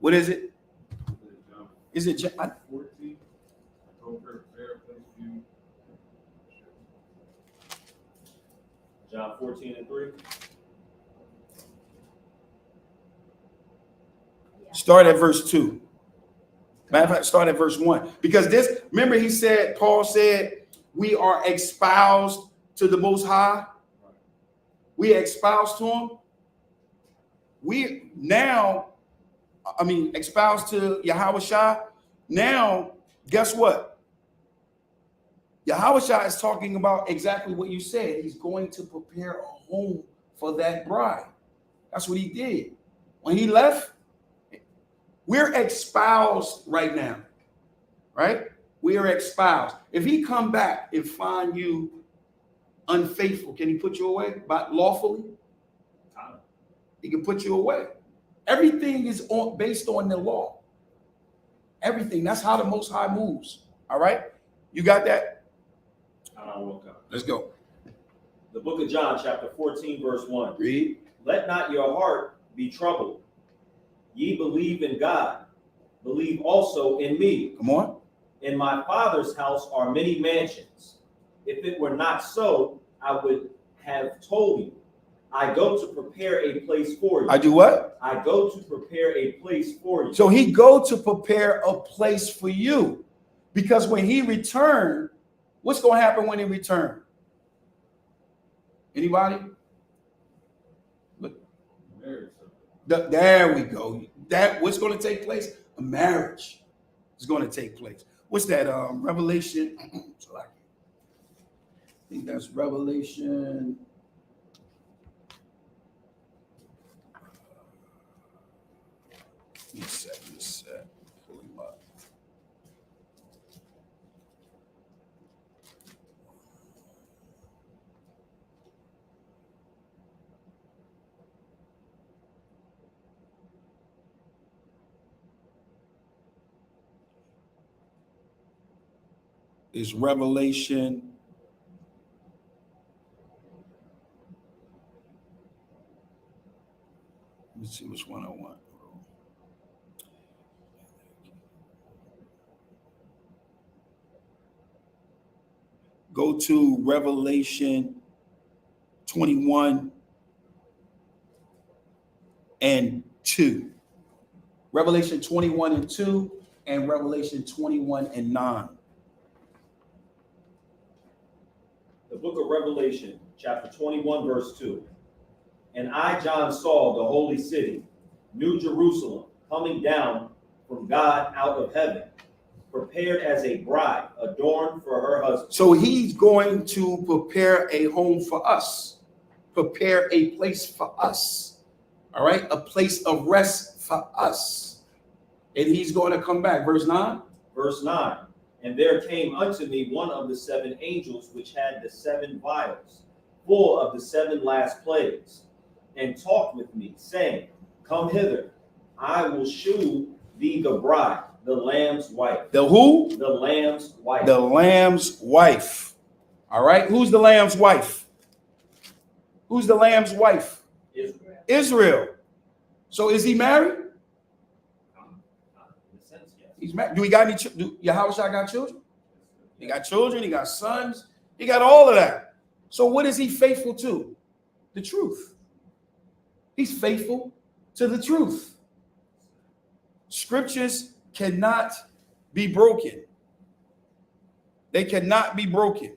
what is it? Is it John? 14. John 14:3. Start at verse 2. Matter of fact, start at verse 1. Because this, remember he said, Paul said, we are espoused to the Most High. We espoused to him. We now, espoused to Yahushua. Now, guess what? Yahushua is talking about exactly what you said. He's going to prepare a home for that bride. That's what he did. When he left, we're espoused right now, right? We are espoused. If he come back and find you unfaithful, can he put you away? But lawfully? He can put you away. Everything is based on the law. Everything. That's how the Most High moves. All right? You got that? Let's go. The book of John, chapter 14, verse 1. Read. Let not your heart be troubled. Ye believe in God. Believe also in me. Come on. In my Father's house are many mansions. If it were not so, I would have told you. I go to prepare a place for you. I do what? I go to prepare a place for you. So he go to prepare a place for you. Because when he returned, what's going to happen when he returned? Anybody? There we go. That what's going to take place? A marriage is going to take place. What's that? Revelation. I think that's Revelation. Give me a sec. Pull him up. Is Revelation. Let me see which one I want. Go to Revelation 21 and 2. Revelation 21 and 2 and Revelation 21 and 9. The book of Revelation, chapter 21, verse 2. And I, John, saw the holy city, New Jerusalem, coming down from God out of heaven, prepared as a bride, adorned for her husband. So he's going to prepare a home for us, prepare a place for us, all right? A place of rest for us. And he's going to come back. Verse 9. Verse 9. And there came unto me one of the seven angels which had the seven vials, full of the seven last plagues, and talked with me, saying, Come hither, I will shew thee the bride, the Lamb's wife. The who? The Lamb's wife. The Lamb's wife. All right. Who's the Lamb's wife? Who's the Lamb's wife? Israel. Israel. So is he married? In a sense, yes. He's married. Do he got any? Do Yahushua got children? He got children. He got sons. He got all of that. So what is he faithful to? The truth. He's faithful to the truth. Scriptures cannot be broken. They cannot be broken.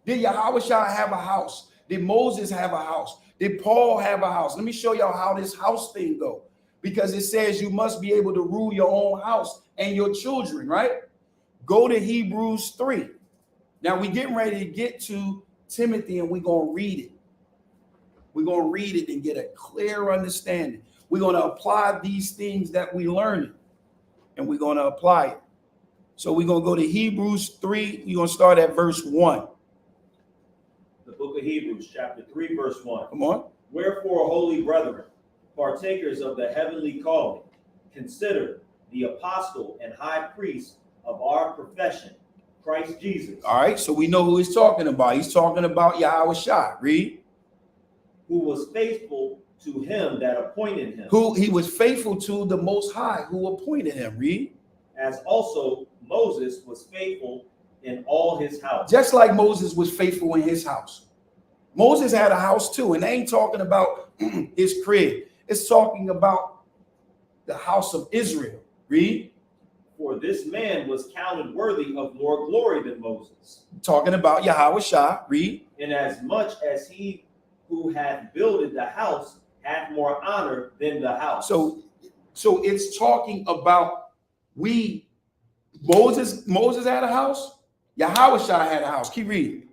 Did Yahushua have a house? Did Moses have a house? Did Paul have a house? Let me show y'all how this house thing go. Because it says you must be able to rule your own house and your children, right? Go to Hebrews 3. Now we're getting ready to get to Timothy and we're going to read it. We're going to read it and get a clear understanding. We're going to apply these things that we learn and we're going to apply it. So we're going to go to Hebrews 3. You're going to start at verse 1. The book of Hebrews, chapter 3, verse 1. Come on. Wherefore, holy brethren, partakers of the heavenly calling, consider the apostle and high priest of our profession, Christ Jesus. All right, so we know who he's talking about. He's talking about Yahweh Shai. Read. Who was faithful to him that appointed him. Who he was faithful to the Most High who appointed him. Read. As also Moses was faithful in all his house. Just like Moses was faithful in his house. Moses had a house too, and they ain't talking about his crib. It's talking about the house of Israel. Read. For this man was counted worthy of more glory than Moses. Talking about Yahweh Shai. Read. Inasmuch as he who hath builded the house hath more honor than the house. So it's talking about Moses had a house. Yahweh Shai had a house. Keep reading.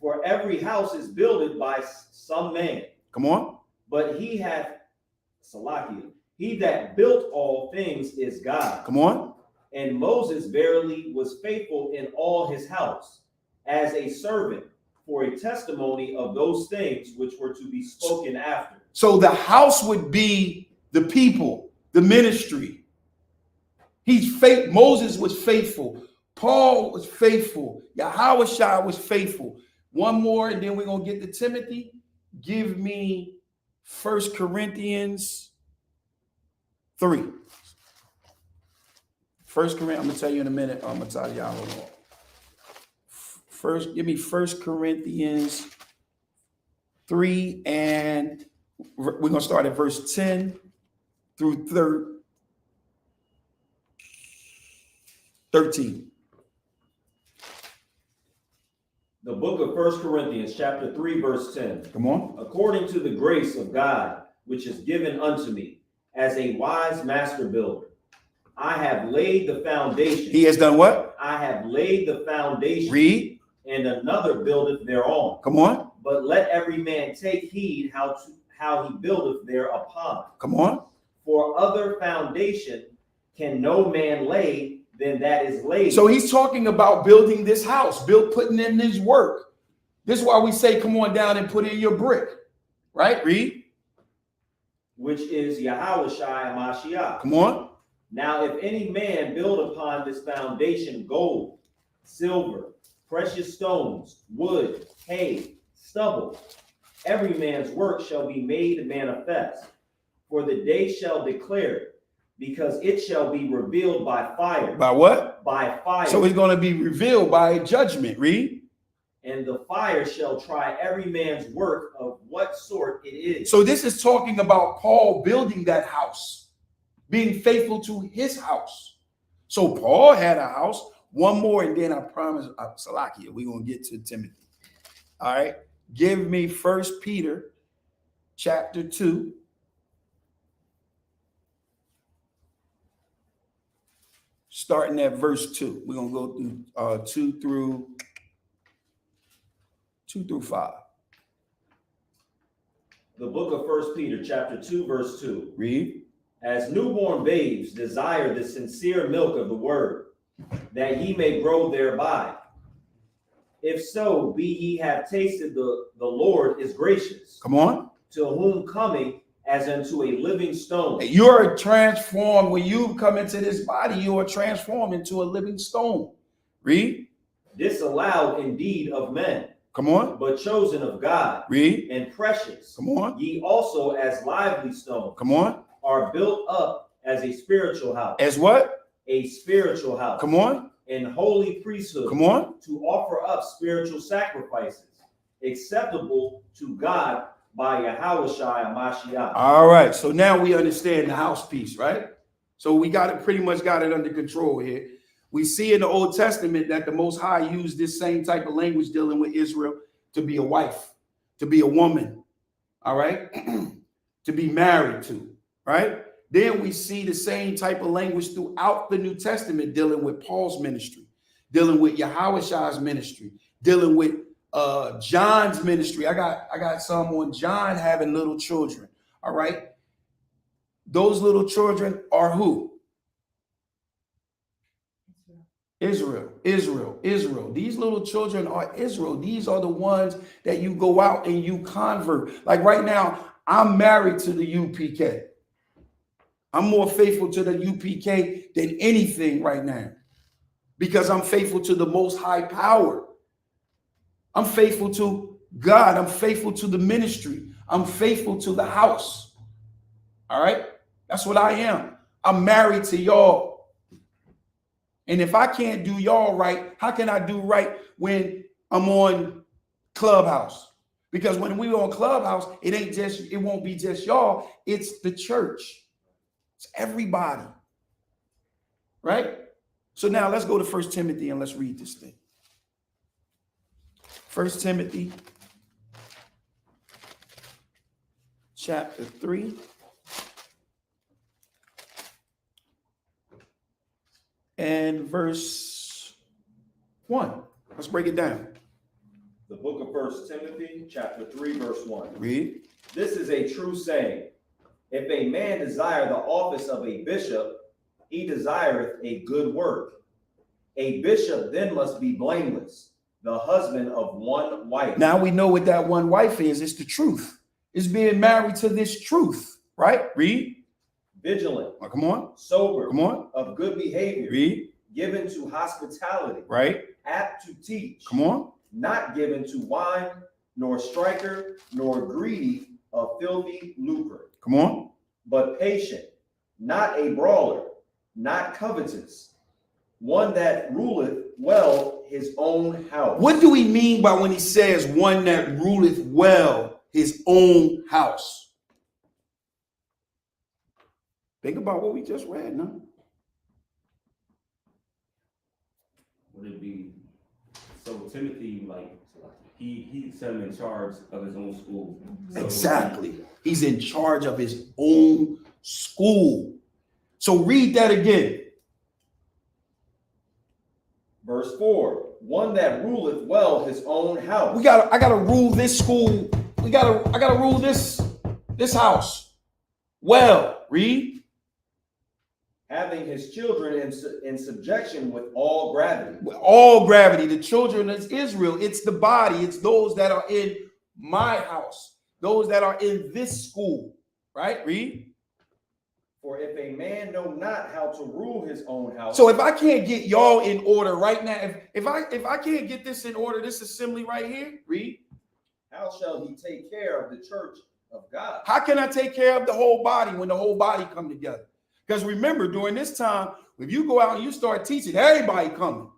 For every house is builded by some man. Come on. But he hath, Salakia, he that built all things is God. Come on. And Moses verily was faithful in all his house, as a servant for a testimony of those things which were to be spoken after. So the house would be the people, the ministry. Moses was faithful. Paul was faithful. Yahweh Shai was faithful. One more, and then we're going to get to Timothy. Give me 1 Corinthians 3. 1 Corinthians, I'm going to tell you in a minute. I'm going to tell y'all. First, give me 1 Corinthians 3, and we're going to start at verse 10 through 13. The book of 1 Corinthians, chapter 3, verse 10. Come on. According to the grace of God, which is given unto me, as a wise master builder, I have laid the foundation. He has done what? I have laid the foundation. Read. And another buildeth thereon. Come on. But let every man take heed how he buildeth thereupon. Come on. For other foundation can no man lay than that is laid. So he's talking about building this house, putting in his work. This is why we say, come on down and put in your brick. Right? Read. Which is Yahweh Shai Mashiach. Come on. Now, if any man build upon this foundation gold, silver, precious stones, wood, hay, stubble, every man's work shall be made manifest. For the day shall declare it, because it shall be revealed by fire. By what? By fire. So it's going to be revealed by a judgment. Read. And the fire shall try every man's work of what sort it is. So this is talking about Paul building that house, being faithful to his house. So Paul had a house. One more, and then I promise, Salakia, we're going to get to Timothy. All right. Give me 1 Peter chapter 2. Starting at verse 2. We're going to go through 2 through 5. The book of 1 Peter chapter 2, verse 2. Read. As newborn babes desire the sincere milk of the word, that ye may grow thereby. If so, be ye have tasted the Lord is gracious. Come on. To whom coming as unto a living stone. You are transformed. When you come into this body, you are transformed into a living stone. Read. Disallowed indeed of men. Come on. But chosen of God. Read. And precious. Come on. Ye also as lively stones. Come on. Are built up as a spiritual house. As what? A spiritual house. Come on. And holy priesthood. Come on. To offer up spiritual sacrifices acceptable to God by Yahweh Shai Mashiach. All right. So now we understand the house piece, right? So we pretty much got it under control here. We see in the Old Testament that the Most High used this same type of language dealing with Israel to be a wife, to be a woman, all right, to be married to, right? Then we see the same type of language throughout the New Testament dealing with Paul's ministry, dealing with Yahweh Shai's ministry, dealing with John's ministry. I got some on John having little children, all right? Those little children are who? Israel. These little children are Israel. These are the ones that you go out and you convert. Like right now, I'm married to the UPK. I'm more faithful to the UPK than anything right now because I'm faithful to the most high power. I'm faithful to God. I'm faithful to the ministry. I'm faithful to the house. All right. That's what I am. I'm married to y'all. And if I can't do y'all right, how can I do right when I'm on Clubhouse? Because when we on Clubhouse, it won't be just y'all. It's the church. It's everybody. Right? So now let's go to 1 Timothy and let's read this thing. 1 Timothy chapter 3. And verse 1. Let's break it down. The book of 1 Timothy, chapter 3, verse 1. Read. This is a true saying. If a man desire the office of a bishop, he desireth a good work. A bishop then must be blameless, the husband of one wife. Now we know what that one wife is. It's the truth. It's being married to this truth, right? Read. Vigilant. Oh, come on. Sober. Come on. Of good behavior. Read. Given to hospitality. Right. Apt to teach. Come on. Not given to wine, nor striker, nor greedy of filthy lucre. Come on. But patient, not a brawler, not covetous, one that ruleth well his own house. What do we mean by when he says one that ruleth well his own house? Think about what we just read, no? Would it be so Timothy, like he set him in charge of his own school? So Exactly. He's in charge of his own school. So read that again. Verse 4, one that ruleth well his own house. I gotta rule this school. I gotta rule this house. Well, read. Having his children in subjection with all gravity. With all gravity. The children of Israel, it's the body. It's those that are in my house. Those that are in this school. Right? Read. For if a man know not how to rule his own house. So if I can't get y'all in order right now, if I can't get this in order, this assembly right here, read. How shall he take care of the church of God? How can I take care of the whole body when the whole body come together? Because remember, during this time, if you go out and you start teaching, everybody coming.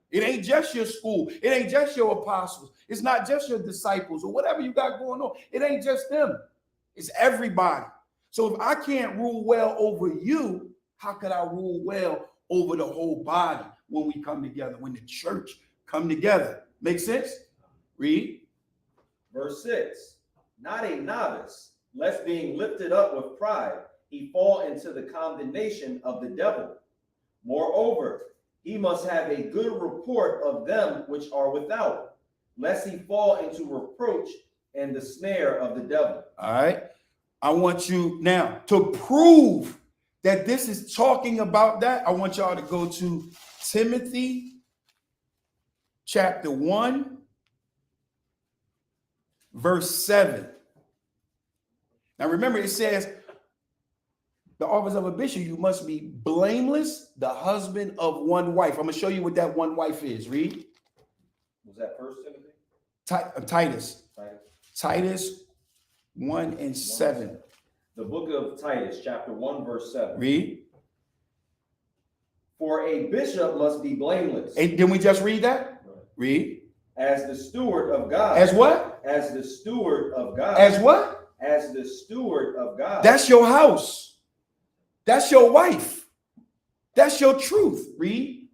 It ain't just your school. It ain't just your apostles. It's not just your disciples or whatever you got going on. It ain't just them. It's everybody. So if I can't rule well over you, how could I rule well over the whole body when we come together, when the church come together? Make sense? Read. Verse 6, not a novice, lest being lifted up with pride, he fall into the condemnation of the devil. Moreover, he must have a good report of them which are without, lest he fall into reproach and the snare of the devil. All right. I want you now to prove that this is talking about that. I want y'all to go to Timothy chapter 1, verse 7. Now remember, it says, the office of a bishop, you must be blameless, the husband of one wife. I'm going to show you what that one wife is. Read. Was that 1 Timothy? Titus. Titus 1 and 7. The book of Titus, chapter 1, verse 7. Read. For a bishop must be blameless. And didn't we just read that? Right. Read. As the steward of God. As what? As the steward of God. As what? As the steward of God. That's your house. That's your wife. That's your truth. Read.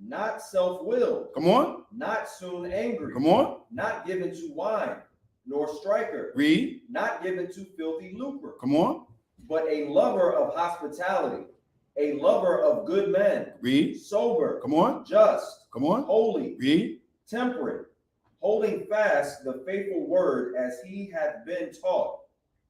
Not self-willed. Come on. Not soon angry. Come on. Not given to wine, nor striker. Read. Not given to filthy lucre. Come on. But a lover of hospitality, a lover of good men. Read. Sober. Come on. Just. Come on. Holy. Read. Temperate. Holding fast the faithful word as he hath been taught,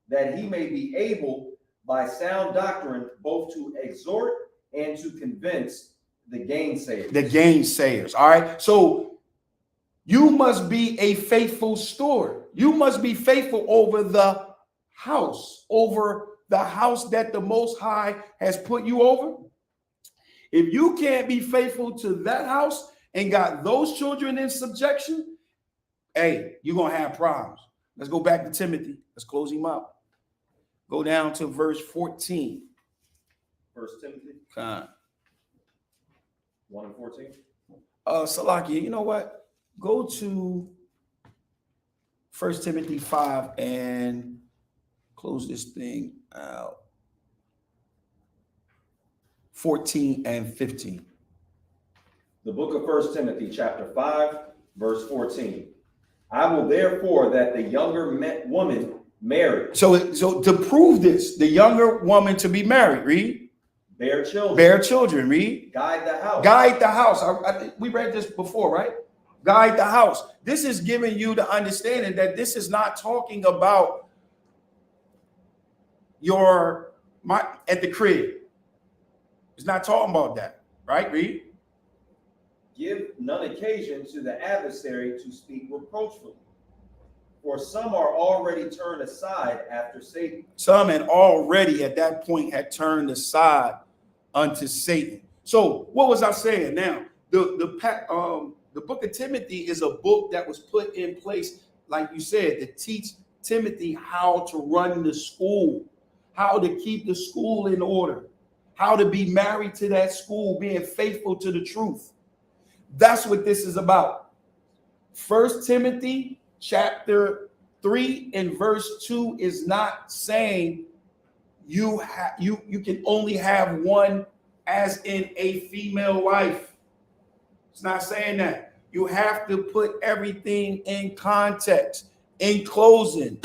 that he may be able by sound doctrine both to exhort and to convince the gainsayers. The gainsayers. All right. So you must be a faithful steward. You must be faithful over the house, over the house that the Most High has put you over, if you can't be faithful to that house and got those children in subjection, hey, you're going to have problems. Let's go back to Timothy. Let's close him out. Go down to verse 14. First Timothy 1 and 14. Salakia, you know what? Go to 1 Timothy 5 and close this thing out. 14 and 15. The book of 1 Timothy, chapter 5, verse 14. I will therefore that the younger woman marry. So to prove this, the younger woman to be married, read. Bear children. Bear children, read. Guide the house. Guide the house. I think we read this before, right? Guide the house. This is giving you the understanding that this is not talking about at the crib. It's not talking about that, right? Read. Give none occasion to the adversary to speak reproachfully. For some are already turned aside after Satan. Some had already at that point had turned aside unto Satan. So what was I saying? Now, the book of Timothy is a book that was put in place, like you said, to teach Timothy how to run the school, how to keep the school in order, how to be married to that school, being faithful to the truth. That's what this is about. 1 Timothy chapter 3 and verse 2 is not saying you can only have one, as in a female wife. It's not saying that. You have to put everything in context. In closing,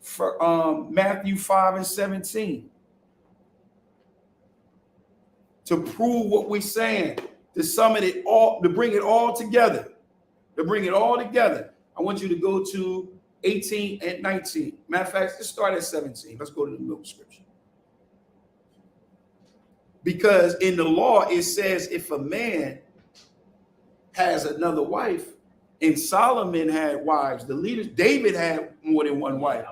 for Matthew 5 and 17, to prove what we're saying, to sum it all, to bring it all together, I want you to go to 18 and 19. Matter of fact, let's start at 17. Let's go to the middle scripture. Because in the law, it says if a man has another wife, and Solomon had wives, the leaders, David had more than one wife.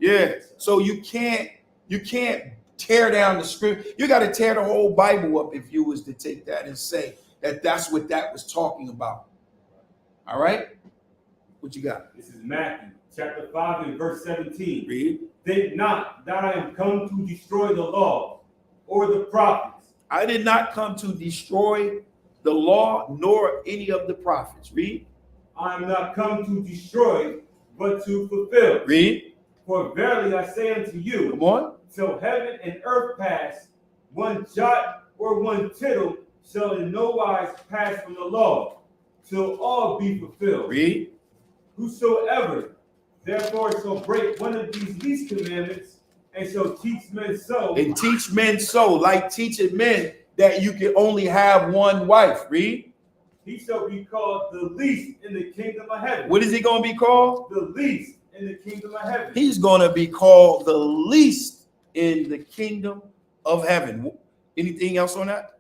Yeah. So you can't tear down the script. You got to tear the whole Bible up if you was to take that and say that that's what that was talking about. All right. What you got? This is Matthew chapter 5 and verse 17. Read. Think not that I am come to destroy the law or the prophets. I did not come to destroy the law nor any of the prophets. Read. I am not come to destroy, but to fulfill. Read. For verily I say unto you, Come on. till heaven and earth pass, one jot or one tittle shall in no wise pass from the law, till all be fulfilled. Read. Whosoever therefore shall break one of these least commandments and shall teach men so. And teach men so, like teaching men that you can only have one wife. Read. He shall be called the least in the kingdom of heaven. What is he going to be called? The least in the kingdom of heaven. He's going to be called the least in the kingdom of heaven. Anything else on that?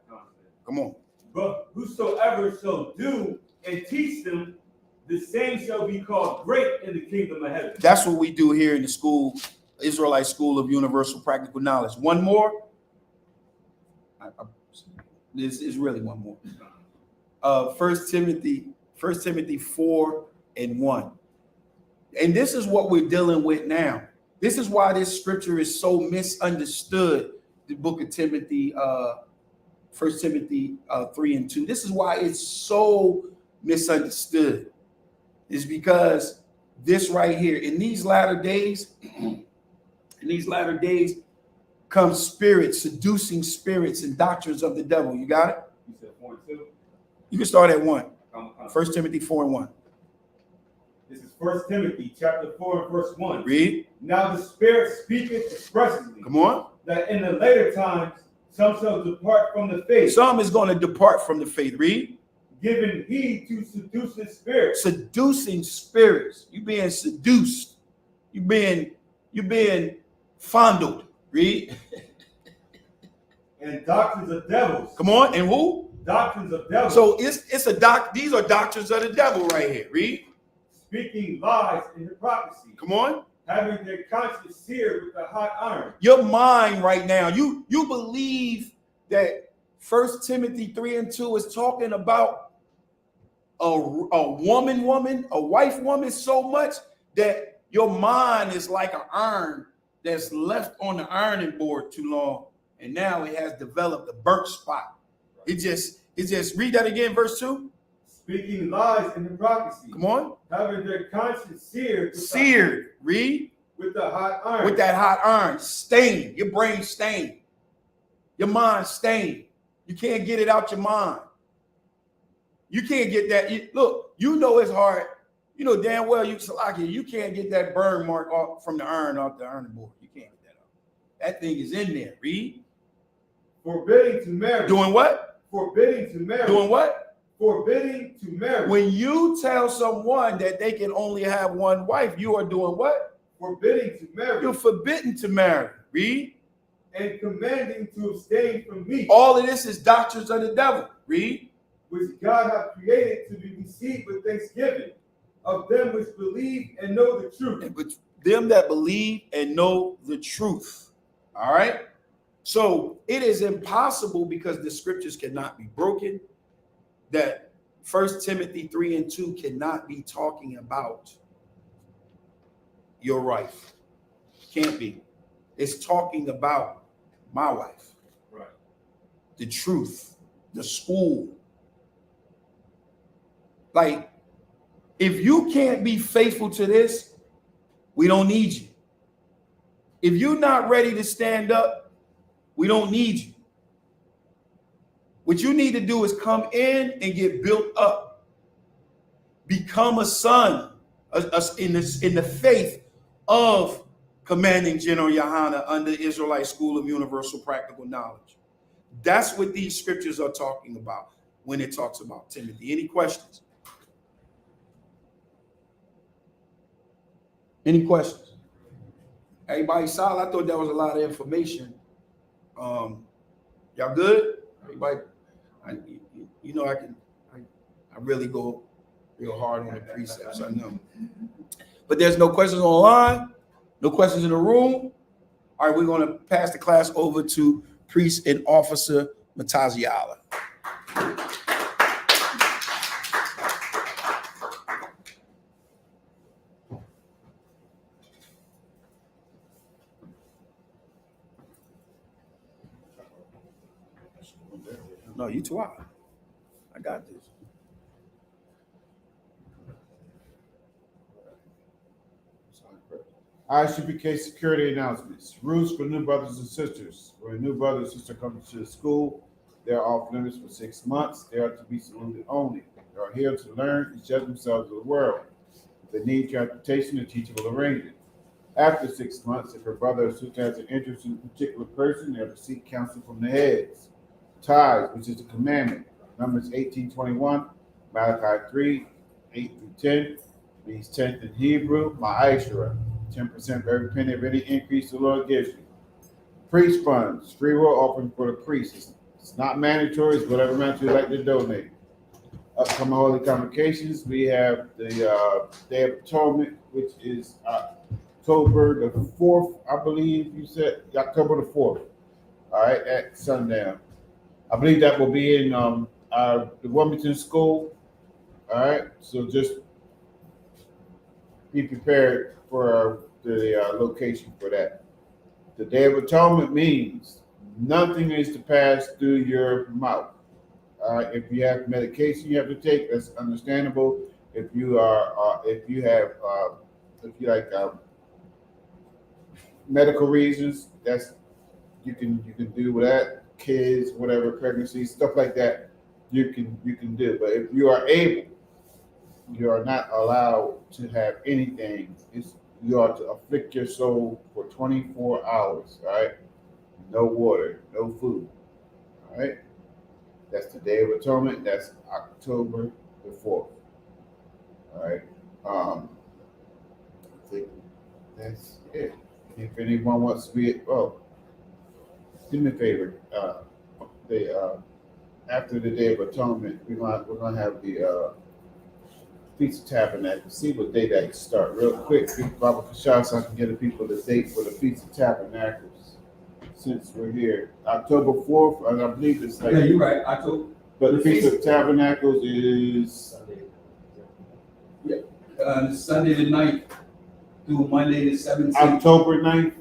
Come on. But whosoever shall do and teach them, the same shall be called great in the kingdom of heaven. That's what we do here in the school, Israelite School of Universal Practical Knowledge. One more. This is really one more. 1 Timothy 4 and 1. And this is what we're dealing with now. This is why this scripture is so misunderstood. The book of Timothy, 1 Timothy 3 and 2. This is why it's so misunderstood. Is because this right here, in these latter days, come spirits, seducing spirits and doctrines of the devil. You got it? You said 4 and 2? You can start at 1. 1 Timothy 4 and 1. This is 1 Timothy chapter 4 and verse 1. Read. Now the Spirit speaketh expressly. Come on. That in the later times some shall depart from the faith. Some is going to depart from the faith. Read. Giving heed to seducing spirits. Seducing spirits. You being seduced. You being fondled. Read. And doctrines of devils. Come on. And who? Doctrines of devils. So it's these are doctrines of the devil right here. Read. Speaking lies and hypocrisy. Come on. having their conscience seared with a hot iron. Your mind right now, you believe that 1 Timothy 3:2 is talking about a woman, a wife woman so much that your mind is like an iron that's left on the ironing board too long, and now it has developed a burnt spot. It just read that again, verse 2. Speaking lies and hypocrisy. Come on. Having their conscience seared. Read. With the hot iron. With that hot iron. Stained. Your brain stained. Your mind stained. You can't get it out your mind. You can't get that. Look, you know it's hard. You know damn well you can't get that burn mark off from the iron off the ironing board. You can't get that off. That thing is in there. Read. Forbidding to marry. Doing what? Forbidding to marry. Doing what? Forbidding to marry. When you tell someone that they can only have one wife, you are doing what? Forbidding to marry. You're forbidden to marry. Read. And commanding to abstain from meat. All of this is doctrines of the devil. Read. Which God hath created to be received with thanksgiving of them which believe and know the truth. But them that believe and know the truth. All right. So it is impossible, because the scriptures cannot be broken, that 1 Timothy 3:2 cannot be talking about your wife. Can't be. It's talking about my wife. Right. The truth, the school. Like, if you can't be faithful to this, we don't need you. If you're not ready to stand up, we don't need you. What you need to do is come in and get built up. Become a son in the faith of Commanding General Yohana under the Israelite School of Universal Practical Knowledge. That's what these scriptures are talking about when it talks about Timothy. Any questions? Any questions? Everybody solid? I thought that was a lot of information. Y'all good? Everybody, I really go real hard on the precepts, I know. But there's no questions online, no questions in the room. All right, we're going to pass the class over to Priest and Officer Mataziala. No, you too hot. I got this. Isupk security announcements. Rules for new brothers and sisters. When a new brother or sister comes to the school, they are off limits for 6 months. They are to be saluted only. They are here to learn and judge themselves of the world. If they need transportation, the teacher will arrange it. After 6 months, if a brother or sister has an interest in a particular person, they are to seek counsel from the heads. Tithes, which is the commandment. Numbers 18:21, Malachi 3:8-10, means 10th in Hebrew, Ma'ashera, 10% of every penny of any increase the Lord gives you. Priest funds, free will offering for the priests. It's not mandatory, it's whatever amount you like to donate. Upcoming holy convocations, we have the Day of Atonement, which is October the 4th, I believe you said, October the 4th, all right, at sundown. I believe that will be in the Wilmington School. All right, so just be prepared for the location for that. The Day of Atonement means nothing is to pass through your mouth. All right, if you have medication you have to take, that's understandable. If you like medical reasons, that's you can do with that. Kids, whatever, pregnancy, stuff like that, you can do. But if you are able, you are not allowed to have anything. You are to afflict your soul for 24 hours. All right, no water, no food. All right, that's the Day of Atonement. That's October the 4th. All right, I think that's it. If anyone wants to be, do me a favor. After the Day of Atonement, we're gonna have the Feast of Tabernacles. See what day that start real quick. Baba Kashar, so I can get the people the date for the Feast of Tabernacles. Since we're here, October 4th, and I believe it's like. Yeah, you're right. October. But the Feast of Tabernacles is Sunday the 9th through Monday the 17th. October 9th.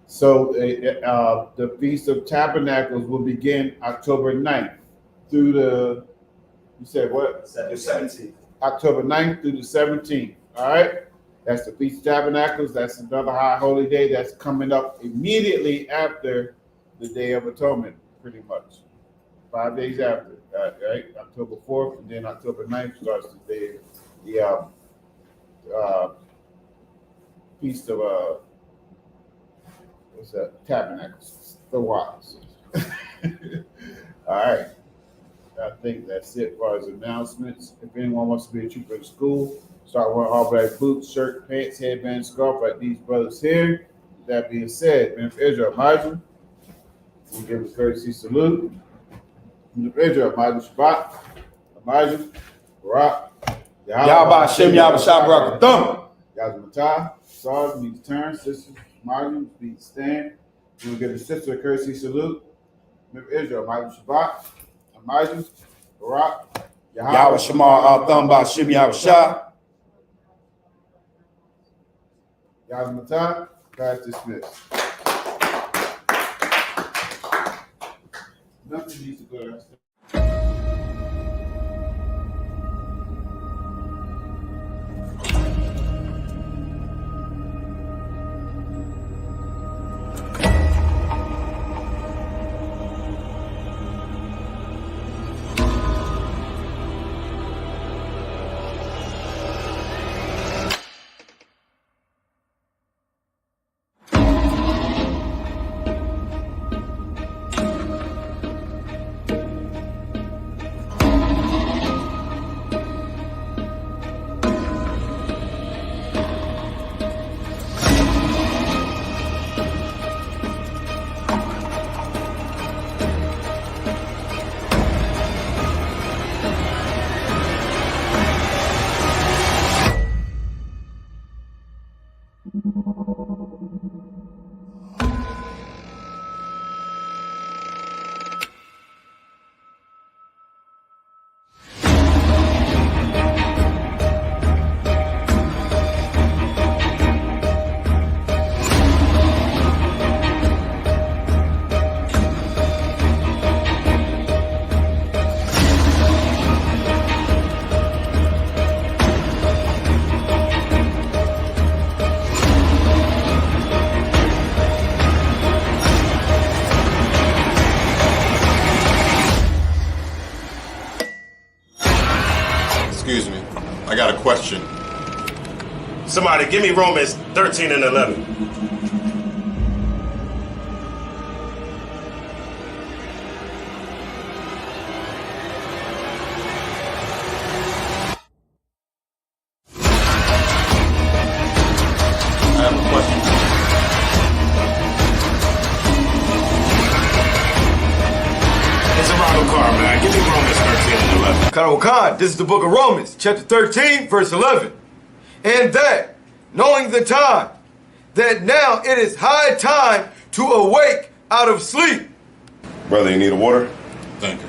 So the Feast of Tabernacles will begin October 9th through the, you said what? the 17th. October 9th through the 17th. All right. That's the Feast of Tabernacles. That's another high holy day that's coming up immediately after the Day of Atonement, pretty much. 5 days after, right? October 4th, and then October 9th starts the day, the Feast of, what's that? Tabernacles, the Wise. All right. I think that's it as far as announcements. If anyone wants to be a trooper in school, start wearing all black boots, shirt, pants, headband, scarf like these brothers here. With that being said, man, for Israel, Elijah, we'll give a courtesy salute. Israel, Elijah Shabbat, Elijah, Barak, Yahweh Hashem, Yahweh Shabbat, Thumb. Yazmatah, Sarge, need to turn, sisters, Margin, need to stand. We'll give the sister a courtesy salute. Remember Israel, Elijah Shabbat, Elijah, Barak, Yahweh Shemar, Thumb, Hashem, Yahweh Shah. Yazmatah, class dismissed. Nothing needs to go downstairs. Excuse me. I got a question. Somebody give me Romans 13 and 11. I have a question. It's a Ronald car, man. Give me Romans 13 and 11. Khan, this is the book of Romans, chapter 13, verse 11. And that, knowing the time, that now it is high time to awake out of sleep. Brother, you need a water? Thank you.